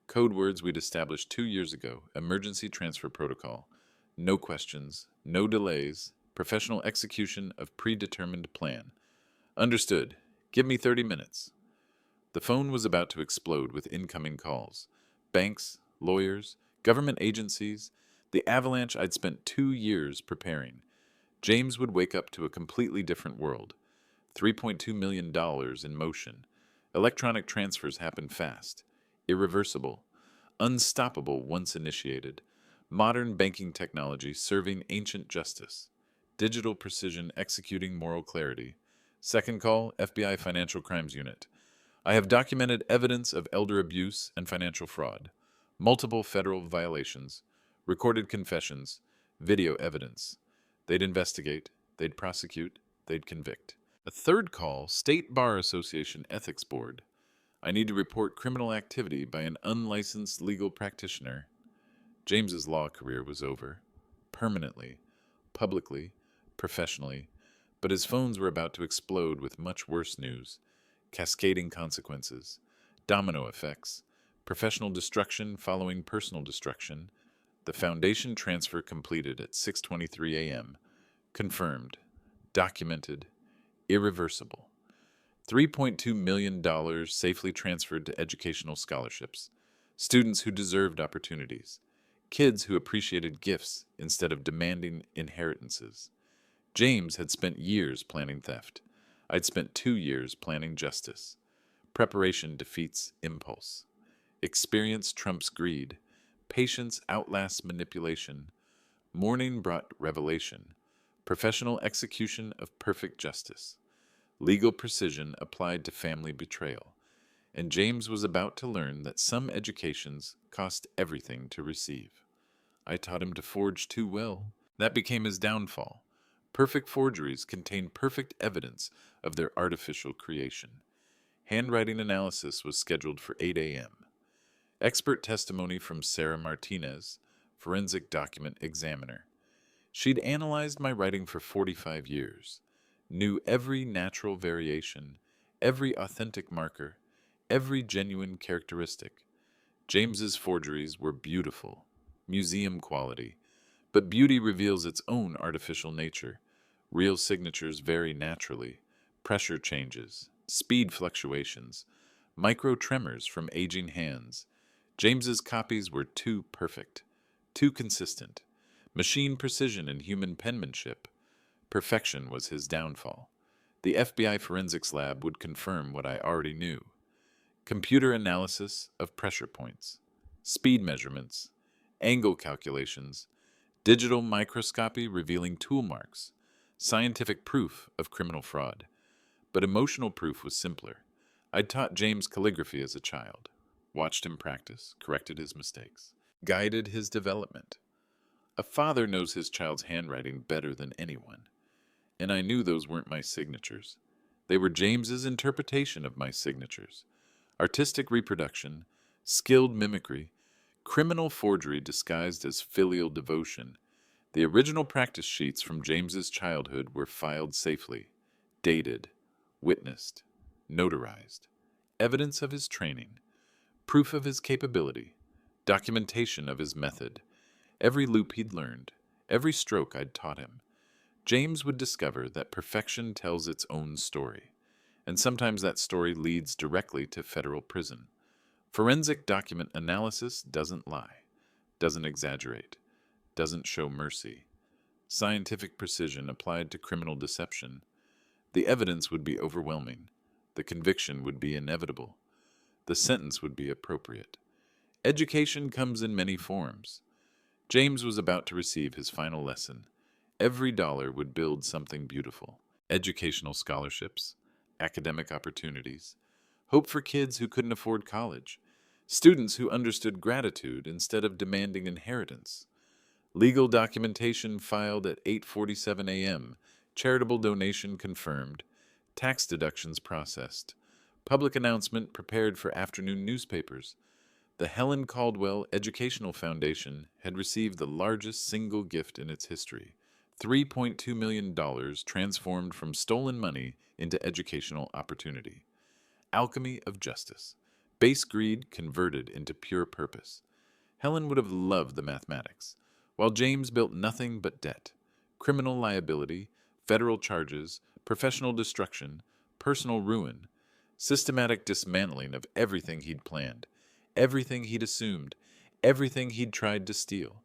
Code words we'd established 2 years ago. Emergency transfer protocol. No questions, no delays. Professional execution of predetermined plan. Understood. Give me 30 minutes. The phone was about to explode with incoming calls. Banks, lawyers, government agencies. The avalanche I'd spent 2 years preparing. James would wake up to a completely different world. $3.2 million in motion. Electronic transfers happen fast. Irreversible. Unstoppable once initiated. Modern banking technology serving ancient justice. Digital precision executing moral clarity. Second call, FBI Financial Crimes Unit. I have documented evidence of elder abuse and financial fraud, multiple federal violations, recorded confessions, video evidence. They'd investigate, they'd prosecute, they'd convict. A third call, State Bar Association Ethics Board. I need to report criminal activity by an unlicensed legal practitioner. James's law career was over. Permanently, publicly, professionally, but his phones were about to explode with much worse news, cascading consequences, domino effects, professional destruction following personal destruction. The foundation transfer completed at 6:23 a.m. Confirmed, documented, irreversible. $3.2 million safely transferred to educational scholarships, students who deserved opportunities, kids who appreciated gifts instead of demanding inheritances. James had spent years planning theft. I'd spent 2 years planning justice. Preparation defeats impulse. Experience trumps greed. Patience outlasts manipulation. Mourning brought revelation. Professional execution of perfect justice. Legal precision applied to family betrayal. And James was about to learn that some educations cost everything to receive. I taught him to forge too well. That became his downfall. Perfect forgeries contain perfect evidence of their artificial creation. Handwriting analysis was scheduled for 8 a.m. Expert testimony from Sarah Martinez, forensic document examiner. She'd analyzed my writing for 45 years, knew every natural variation, every authentic marker, every genuine characteristic. James's forgeries were beautiful, museum quality, but beauty reveals its own artificial nature. Real signatures vary naturally. Pressure changes, speed fluctuations, micro tremors from aging hands. James's copies were too perfect, too consistent. Machine precision and human penmanship. Perfection was his downfall. The FBI forensics lab would confirm what I already knew. Computer analysis of pressure points, speed measurements, angle calculations, digital microscopy revealing tool marks, scientific proof of criminal fraud. But emotional proof was simpler. I'd taught James calligraphy as a child, watched him practice, corrected his mistakes, guided his development. A father knows his child's handwriting better than anyone, and I knew those weren't my signatures. They were James's interpretation of my signatures. Artistic reproduction, skilled mimicry, criminal forgery disguised as filial devotion. The original practice sheets from James's childhood were filed safely, dated, witnessed, notarized. Evidence of his training, proof of his capability, documentation of his method. Every loop he'd learned, every stroke I'd taught him. James would discover that perfection tells its own story, and sometimes that story leads directly to federal prison. Forensic document analysis doesn't lie, doesn't exaggerate, doesn't show mercy. Scientific precision applied to criminal deception. The evidence would be overwhelming. The conviction would be inevitable. The sentence would be appropriate. Education comes in many forms. James was about to receive his final lesson. Every dollar would build something beautiful. Educational scholarships, academic opportunities, hope for kids who couldn't afford college, students who understood gratitude instead of demanding inheritance. Legal documentation filed at 8:47 a.m., charitable donation confirmed, tax deductions processed, public announcement prepared for afternoon newspapers. The Helen Caldwell Educational Foundation had received the largest single gift in its history, $3.2 million transformed from stolen money into educational opportunity. Alchemy of justice. Base greed converted into pure purpose. Helen would have loved the mathematics, while James built nothing but debt, criminal liability, federal charges, professional destruction, personal ruin, systematic dismantling of everything he'd planned, everything he'd assumed, everything he'd tried to steal.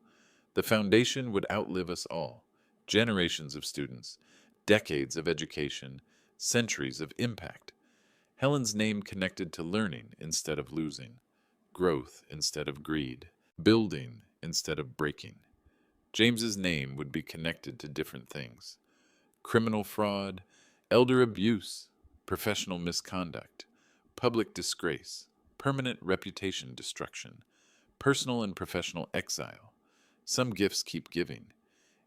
The foundation would outlive us all, generations of students, decades of education, centuries of impact. Helen's name connected to learning instead of losing, growth instead of greed, building instead of breaking. James's name would be connected to different things: criminal fraud, elder abuse, professional misconduct, public disgrace, permanent reputation destruction, personal and professional exile. Some gifts keep giving.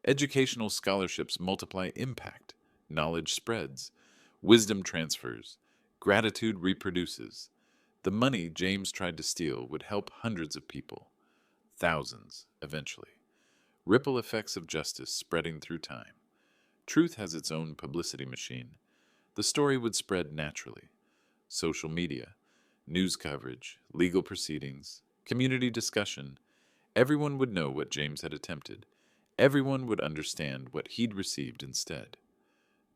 Educational scholarships multiply impact, knowledge spreads, wisdom transfers, gratitude reproduces. The money James tried to steal would help hundreds of people, thousands eventually. Ripple effects of justice spreading through time. Truth has its own publicity machine. The story would spread naturally. Social media, news coverage, legal proceedings, community discussion. Everyone would know what James had attempted. Everyone would understand what he'd received instead.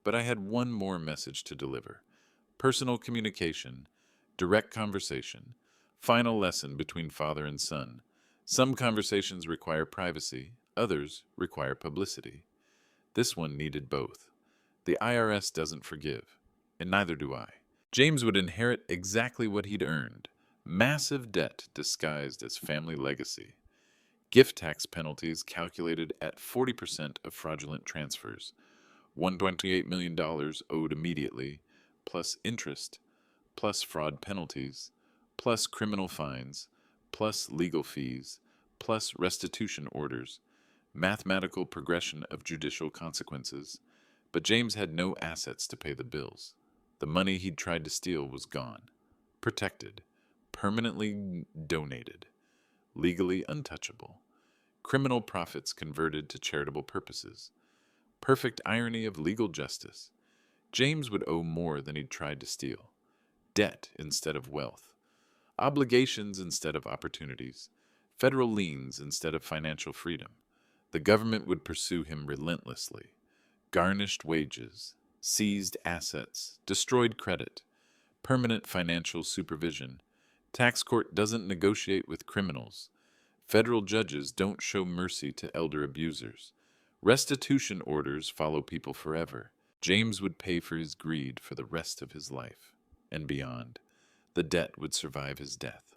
But I had one more message to deliver. Personal communication, direct conversation, final lesson between father and son. Some conversations require privacy, others require publicity. This one needed both. The IRS doesn't forgive, and neither do I. James would inherit exactly what he'd earned, massive debt disguised as family legacy. Gift tax penalties calculated at 40% of fraudulent transfers, $128 million owed immediately, plus interest, plus fraud penalties, plus criminal fines, plus legal fees, plus restitution orders, mathematical progression of judicial consequences. But James had no assets to pay the bills. The money he'd tried to steal was gone, protected, permanently donated, legally untouchable. Criminal profits converted to charitable purposes. Perfect irony of legal justice. James would owe more than he'd tried to steal. Debt instead of wealth. Obligations instead of opportunities. Federal liens instead of financial freedom. The government would pursue him relentlessly. Garnished wages, seized assets, destroyed credit, permanent financial supervision. Tax court doesn't negotiate with criminals. Federal judges don't show mercy to elder abusers. Restitution orders follow people forever. James would pay for his greed for the rest of his life and beyond. The debt would survive his death.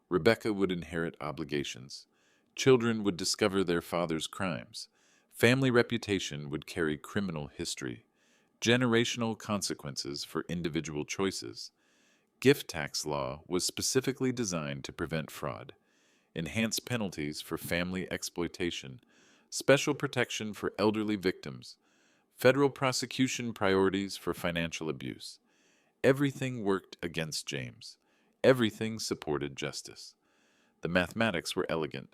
Rebecca would inherit obligations. Children would discover their father's crimes. Family reputation would carry criminal history. Generational consequences for individual choices. Gift tax law was specifically designed to prevent fraud. Enhanced penalties for family exploitation. Special protection for elderly victims. Federal prosecution priorities for financial abuse. Everything worked against James. Everything supported justice. The mathematics were elegant.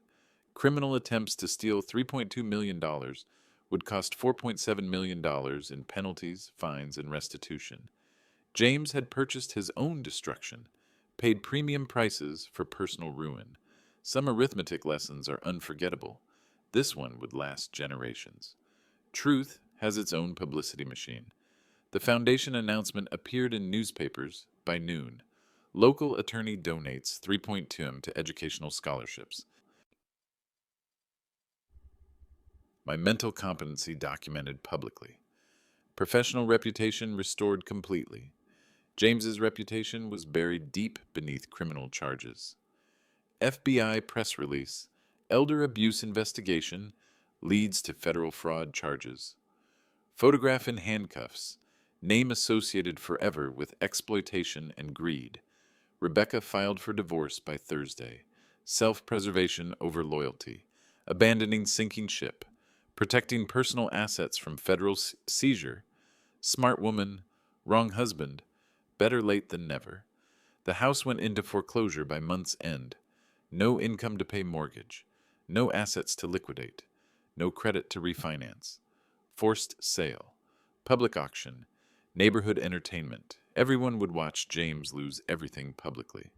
Criminal attempts to steal $3.2 million would cost $4.7 million in penalties, fines, and restitution. James had purchased his own destruction, paid premium prices for personal ruin. Some arithmetic lessons are unforgettable. This one would last generations. Truth has its own publicity machine. The foundation announcement appeared in newspapers by noon. Local attorney donates 3.2 to educational scholarships. My mental competency documented publicly. Professional reputation restored completely. James's reputation was buried deep beneath criminal charges. FBI press release. Elder abuse investigation leads to federal fraud charges. Photograph in handcuffs. Name associated forever with exploitation and greed. Rebecca filed for divorce by Thursday. Self-preservation over loyalty. Abandoning sinking ship. Protecting personal assets from federal seizure. Smart woman. Wrong husband. Better late than never. The house went into foreclosure by month's end. No income to pay mortgage. No assets to liquidate. No credit to refinance. Forced sale. Public auction. Neighborhood entertainment. Everyone would watch James lose everything publicly.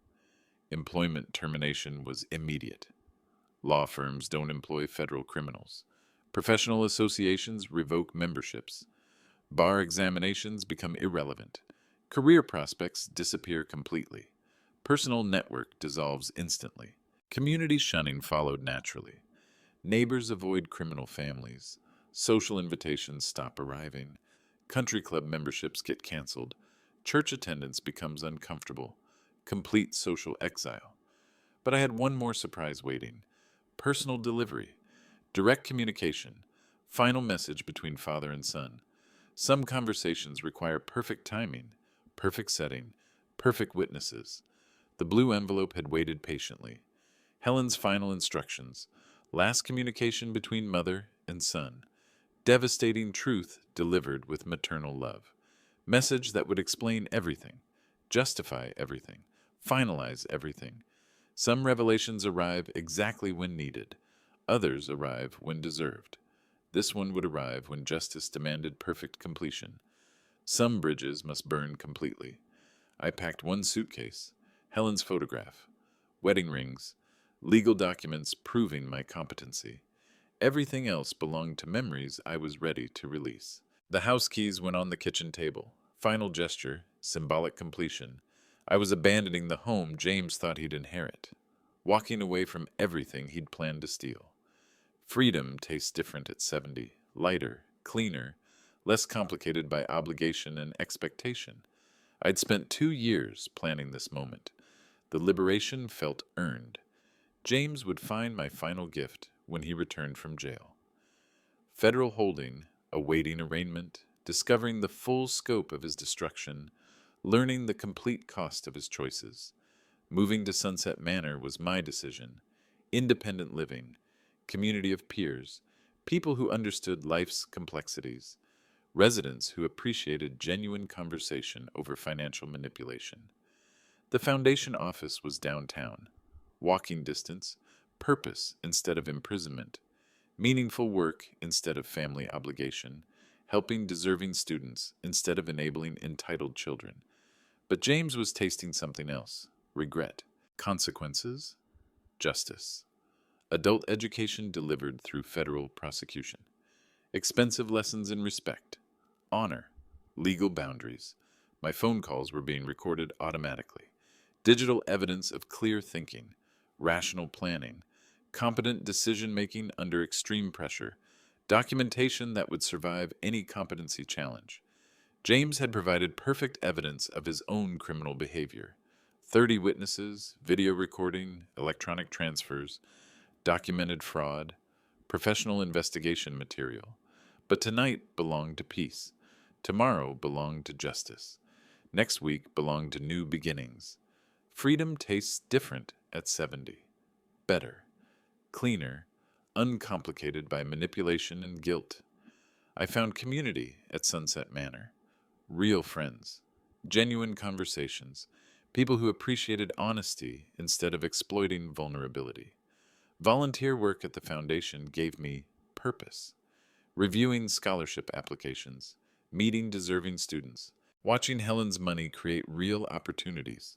Employment termination was immediate. Law firms don't employ federal criminals. Professional associations revoke memberships. Bar examinations become irrelevant. Career prospects disappear completely. Personal network dissolves instantly. Community shunning followed naturally. Neighbors avoid criminal families. Social invitations stop arriving. Country club memberships get canceled. Church attendance becomes uncomfortable. Complete social exile. But I had one more surprise waiting. Personal delivery. Direct communication. Final message between father and son. Some conversations require perfect timing, perfect setting, perfect witnesses. The blue envelope had waited patiently. Helen's final instructions, last communication between mother and son, devastating truth delivered with maternal love. Message that would explain everything, justify everything, finalize everything. Some revelations arrive exactly when needed, others arrive when deserved. This one would arrive when justice demanded perfect completion. Some bridges must burn completely. I packed one suitcase, Helen's photograph, wedding rings, legal documents proving my competency. Everything else belonged to memories I was ready to release. The house keys went on the kitchen table. Final gesture, symbolic completion. I was abandoning the home James thought he'd inherit, walking away from everything he'd planned to steal. Freedom tastes different at 70, lighter, cleaner, less complicated by obligation and expectation. I'd spent 2 years planning this moment. The liberation felt earned. James would find my final gift when he returned from jail. Federal holding, awaiting arraignment, discovering the full scope of his destruction, learning the complete cost of his choices. Moving to Sunset Manor was my decision. Independent living, community of peers, people who understood life's complexities, residents who appreciated genuine conversation over financial manipulation. The foundation office was downtown. Walking distance, purpose instead of imprisonment, meaningful work instead of family obligation, helping deserving students instead of enabling entitled children. But James was tasting something else: regret, consequences, justice. Adult education delivered through federal prosecution. Expensive lessons in respect, honor, legal boundaries. My phone calls were being recorded automatically. Digital evidence of clear thinking, rational planning, competent decision-making under extreme pressure, documentation that would survive any competency challenge. James had provided perfect evidence of his own criminal behavior. 30 witnesses, video recording, electronic transfers, documented fraud, professional investigation material. But tonight belonged to peace. Tomorrow belonged to justice. Next week belonged to new beginnings. Freedom tastes different at 70. Better, cleaner, uncomplicated by manipulation and guilt. I found community at Sunset Manor. Real friends, genuine conversations, people who appreciated honesty instead of exploiting vulnerability. Volunteer work at the foundation gave me purpose. Reviewing scholarship applications, meeting deserving students, watching Helen's money create real opportunities.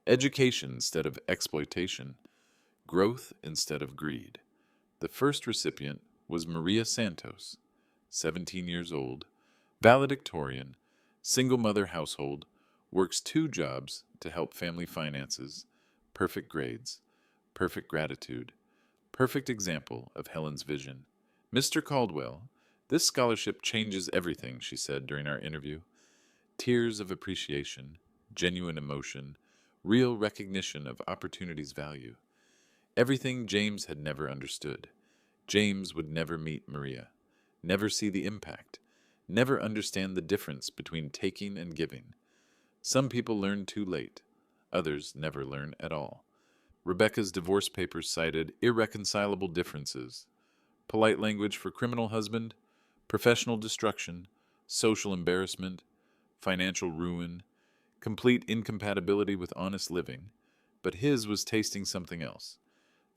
Education instead of exploitation, growth instead of greed. The first recipient was Maria Santos, 17 years old, valedictorian, single mother household, works 2 jobs to help family finances, perfect grades, perfect gratitude, perfect example of Helen's vision. Mr. Caldwell, this scholarship changes everything, she said during our interview. Tears of appreciation, genuine emotion, real recognition of opportunity's value. Everything James had never understood. James would never meet Maria, never see the impact, never understand the difference between taking and giving. Some people learn too late, others never learn at all. Rebecca's divorce papers cited irreconcilable differences: polite language for criminal husband, professional destruction, social embarrassment, financial ruin, complete incompatibility with honest living. But his was tasting something else: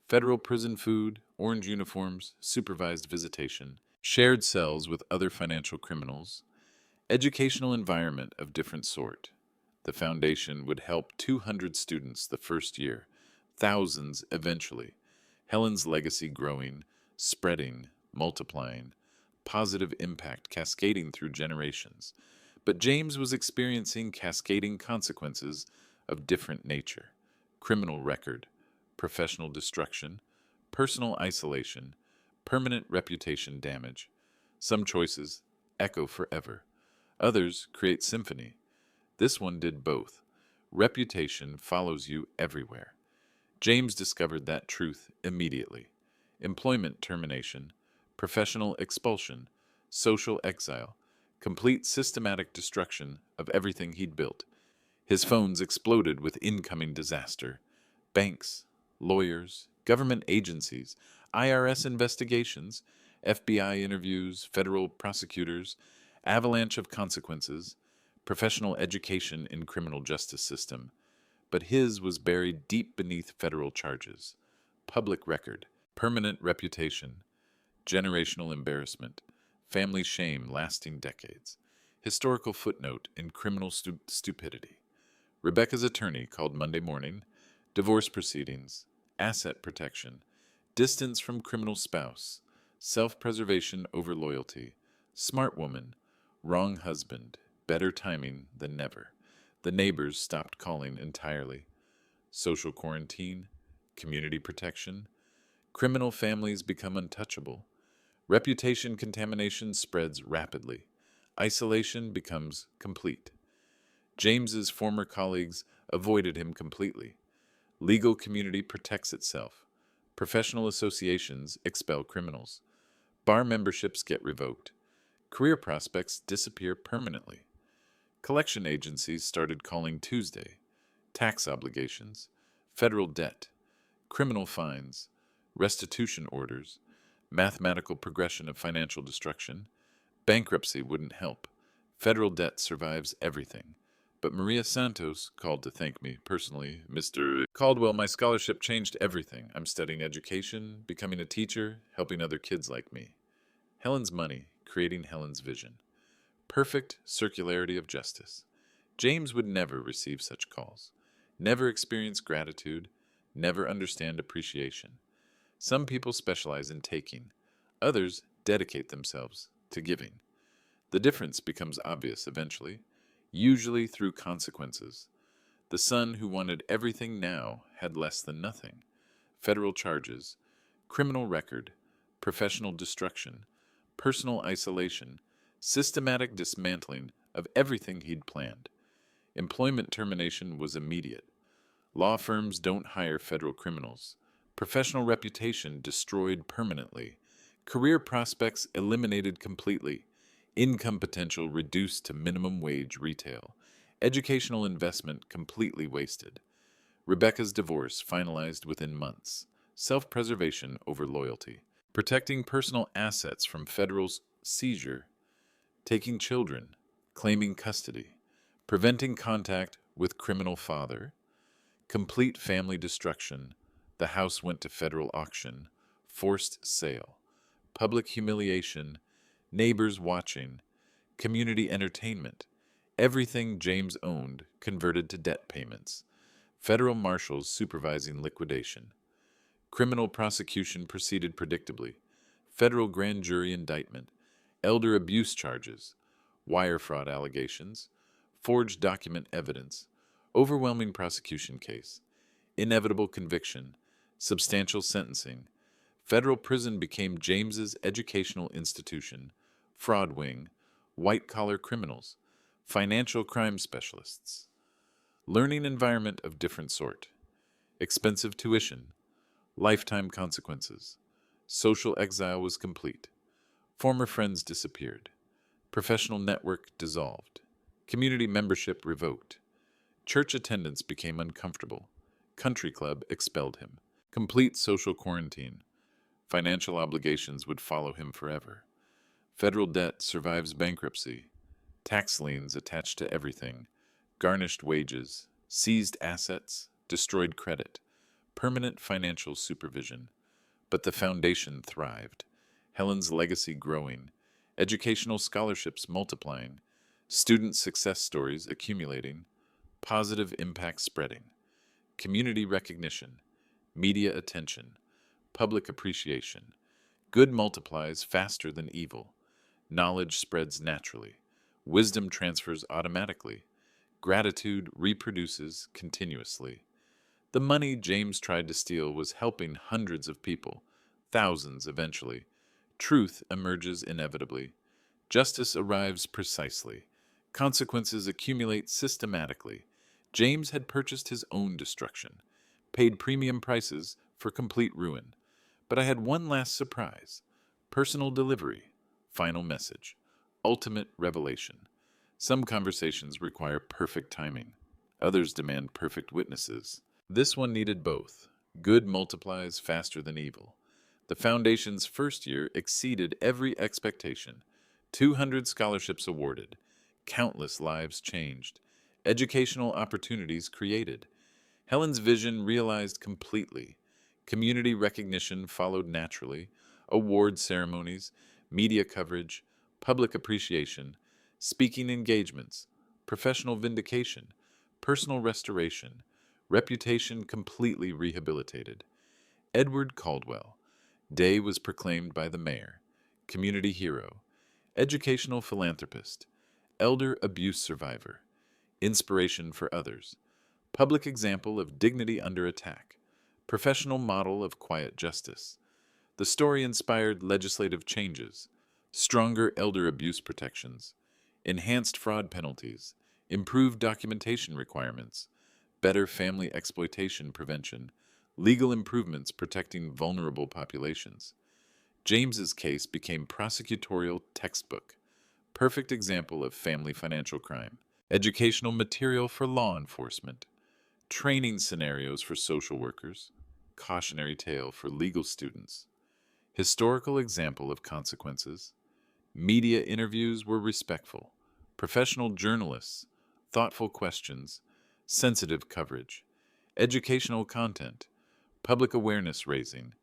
federal prison food, orange uniforms, supervised visitation, shared cells with other financial criminals, educational environment of different sort. The foundation would help 200 students the first year, thousands eventually. Helen's legacy growing, spreading, multiplying, positive impact cascading through generations. But James was experiencing cascading consequences of different nature: criminal record, professional destruction, personal isolation, permanent reputation damage. Some choices echo forever. Others create symphony. This one did both. Reputation follows you everywhere. James discovered that truth immediately. Employment termination, professional expulsion, social exile, complete systematic destruction of everything he'd built. His phones exploded with incoming disaster. Banks, lawyers, government agencies, IRS investigations, FBI interviews, federal prosecutors, avalanche of consequences, professional education in criminal justice system. But his was buried deep beneath federal charges. Public record, permanent reputation, generational embarrassment, family shame lasting decades, historical footnote in criminal stupidity. Rebecca's attorney called Monday morning, divorce proceedings, asset protection, distance from criminal spouse, self-preservation over loyalty, smart woman, wrong husband, better timing than never. The neighbors stopped calling entirely. Social quarantine, community protection, criminal families become untouchable. Reputation contamination spreads rapidly. Isolation becomes complete. James's former colleagues avoided him completely. Legal community protects itself. Professional associations expel criminals. Bar memberships get revoked. Career prospects disappear permanently. Collection agencies started calling Tuesday. Tax obligations, federal debt, criminal fines, restitution orders, mathematical progression of financial destruction. Bankruptcy wouldn't help. Federal debt survives everything. But Maria Santos called to thank me personally. Mr. Caldwell, my scholarship changed everything. I'm studying education, becoming a teacher, helping other kids like me. Helen's money, creating Helen's vision. Perfect circularity of justice. James would never receive such calls, never experience gratitude, never understand appreciation. Some people specialize in taking, others dedicate themselves to giving. The difference becomes obvious eventually, usually through consequences. The son who wanted everything now had less than nothing. Federal charges, criminal record, professional destruction, personal isolation, systematic dismantling of everything he'd planned. Employment termination was immediate. Law firms don't hire federal criminals. Professional reputation destroyed permanently. Career prospects eliminated completely. Income potential reduced to minimum wage retail. Educational investment completely wasted. Rebecca's divorce finalized within months. Self-preservation over loyalty. Protecting personal assets from federal seizure. Taking children. Claiming custody. Preventing contact with criminal father. Complete family destruction. The house went to federal auction. Forced sale. Public humiliation. Neighbors watching. Community entertainment. Everything James owned converted to debt payments. Federal marshals supervising liquidation. Criminal prosecution proceeded predictably. Federal grand jury indictment. Elder abuse charges. Wire fraud allegations. Forged document evidence. Overwhelming prosecution case. Inevitable conviction. Substantial sentencing. Federal prison became James's educational institution. Fraud wing. White-collar criminals. Financial crime specialists. Learning environment of different sort. Expensive tuition. Lifetime consequences. Social exile was complete. Former friends disappeared. Professional network dissolved. Community membership revoked. Church attendance became uncomfortable. Country club expelled him. Complete social quarantine. Financial obligations would follow him forever. Federal debt survives bankruptcy. Tax liens attached to everything. Garnished wages. Seized assets. Destroyed credit. Permanent financial supervision. But the foundation thrived. Helen's legacy growing. Educational scholarships multiplying. Student success stories accumulating. Positive impact spreading. Community recognition. Media attention. Public appreciation. Good multiplies faster than evil. Knowledge spreads naturally. Wisdom transfers automatically. Gratitude reproduces continuously. The money James tried to steal was helping hundreds of people, thousands eventually. Truth emerges inevitably. Justice arrives precisely. Consequences accumulate systematically. James had purchased his own destruction, paid premium prices for complete ruin. But I had one last surprise. Personal delivery. Final message. ultimate revelation. Some conversations require perfect timing. Others demand perfect witnesses. This one needed both. Good multiplies faster than evil. The Foundation's first year exceeded every expectation. 200 scholarships awarded. Countless lives changed. Educational opportunities created. Helen's vision realized completely. Community recognition followed naturally. Award ceremonies, media coverage, public appreciation, speaking engagements, professional vindication, personal restoration, reputation completely rehabilitated. Edward Caldwell. Day was proclaimed by the mayor. Community hero. Educational philanthropist. Elder abuse survivor. Inspiration for others. Public example of dignity under attack. Professional model of quiet justice. The story inspired legislative changes. Stronger elder abuse protections. Enhanced fraud penalties. Improved documentation requirements. Better family exploitation prevention. Legal improvements protecting vulnerable populations. James's case became prosecutorial textbook. Perfect example of family financial crime. Educational material for law enforcement. Training scenarios for social workers. Cautionary tale for legal students. Historical example of consequences. Media interviews were respectful. Professional journalists. Thoughtful questions. Sensitive coverage. Educational content. Public awareness raising.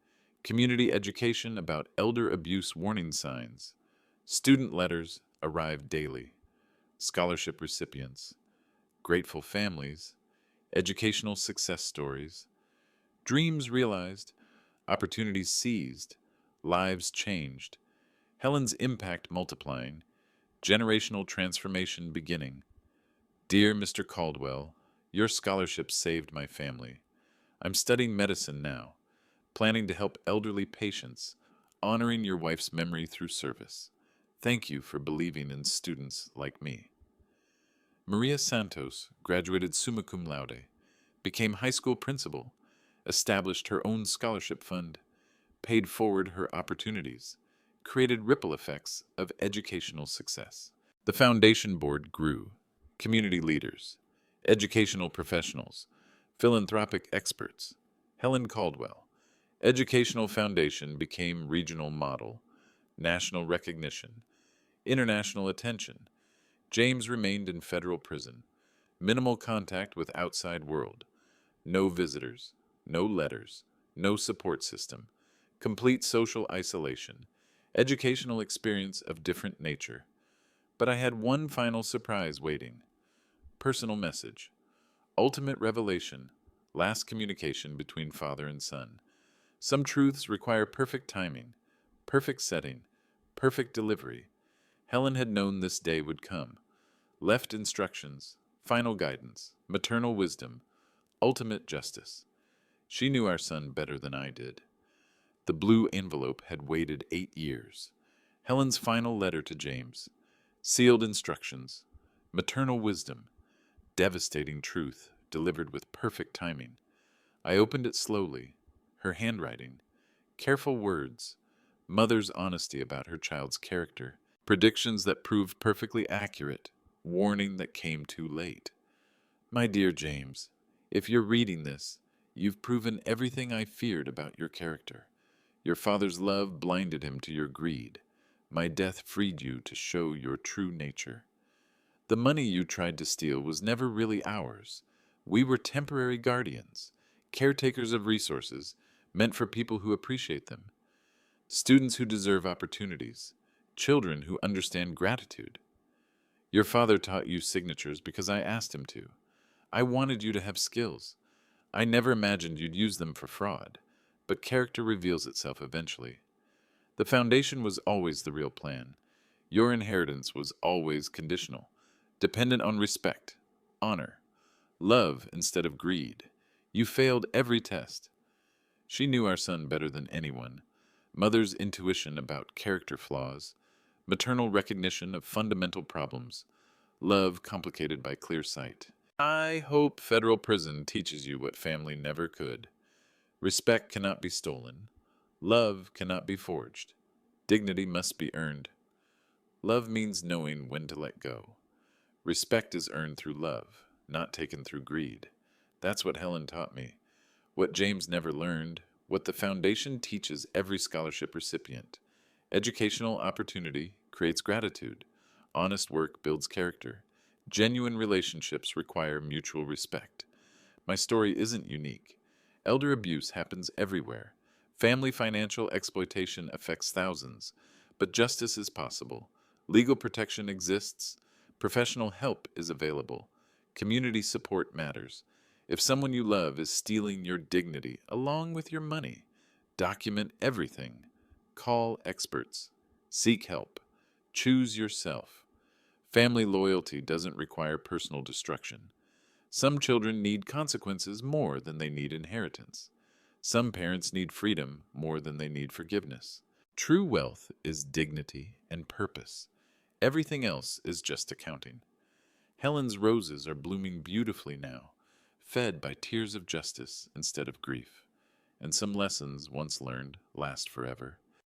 Community education about elder abuse warning signs. Student letters arrived daily. Scholarship recipients. Grateful families. Educational success stories. Dreams realized. Opportunities seized. Lives changed. Helen's impact multiplying. Generational transformation beginning. Dear Mr. Caldwell, your scholarship saved my family. I'm studying medicine now, planning to help elderly patients, honoring your wife's memory through service. Thank you for believing in students like me. Maria Santos graduated summa cum laude, became high school principal, established her own scholarship fund, paid forward her opportunities, created ripple effects of educational success. The foundation board grew. Community leaders, educational professionals, philanthropic experts. Helen Caldwell. Educational Foundation became regional model, national recognition, international attention. James remained in federal prison. Minimal contact with outside world. No visitors, no letters, no support system. Complete social isolation. Educational experience of different nature. But I had one final surprise waiting. Personal message. Ultimate revelation. Last communication between father and son. Some truths require perfect timing, perfect setting, perfect delivery. Helen had known this day would come. Left instructions, final guidance, maternal wisdom, ultimate justice. She knew our son better than I did. The blue envelope had waited 8 years. Helen's final letter to James. Sealed instructions, maternal wisdom, devastating truth delivered with perfect timing. I opened it slowly, her handwriting, careful words, mother's honesty about her child's character, predictions that proved perfectly accurate, warning that came too late. My dear James, if you're reading this, you've proven everything I feared about your character. Your father's love blinded him to your greed. My death freed you to show your true nature. The money you tried to steal was never really ours. We were temporary guardians, caretakers of resources meant for people who appreciate them, students who deserve opportunities, children who understand gratitude. Your father taught you signatures because I asked him to. I wanted you to have skills. I never imagined you'd use them for fraud, but character reveals itself eventually. The foundation was always the real plan. Your inheritance was always conditional, dependent on respect, honor, love instead of greed. You failed every test. She knew our son better than anyone. Mother's intuition about character flaws, maternal recognition of fundamental problems, love complicated by clear sight. I hope federal prison teaches you what family never could. Respect cannot be stolen. Love cannot be forged. Dignity must be earned. Love means knowing when to let go. Respect is earned through love, not taken through greed. That's what Helen taught me. What James never learned, what the foundation teaches every scholarship recipient. Educational opportunity creates gratitude. Honest work builds character. Genuine relationships require mutual respect. My story isn't unique. Elder abuse happens everywhere. Family financial exploitation affects thousands. But justice is possible. Legal protection exists. Professional help is available. Community support matters. If someone you love is stealing your dignity along with your money, document everything. Call experts. Seek help. Choose yourself. Family loyalty doesn't require personal destruction. Some children need consequences more than they need inheritance. Some parents need freedom more than they need forgiveness. True wealth is dignity and purpose. Everything else is just accounting. Helen's roses are blooming beautifully now, fed by tears of justice instead of grief. And some lessons once learned last forever.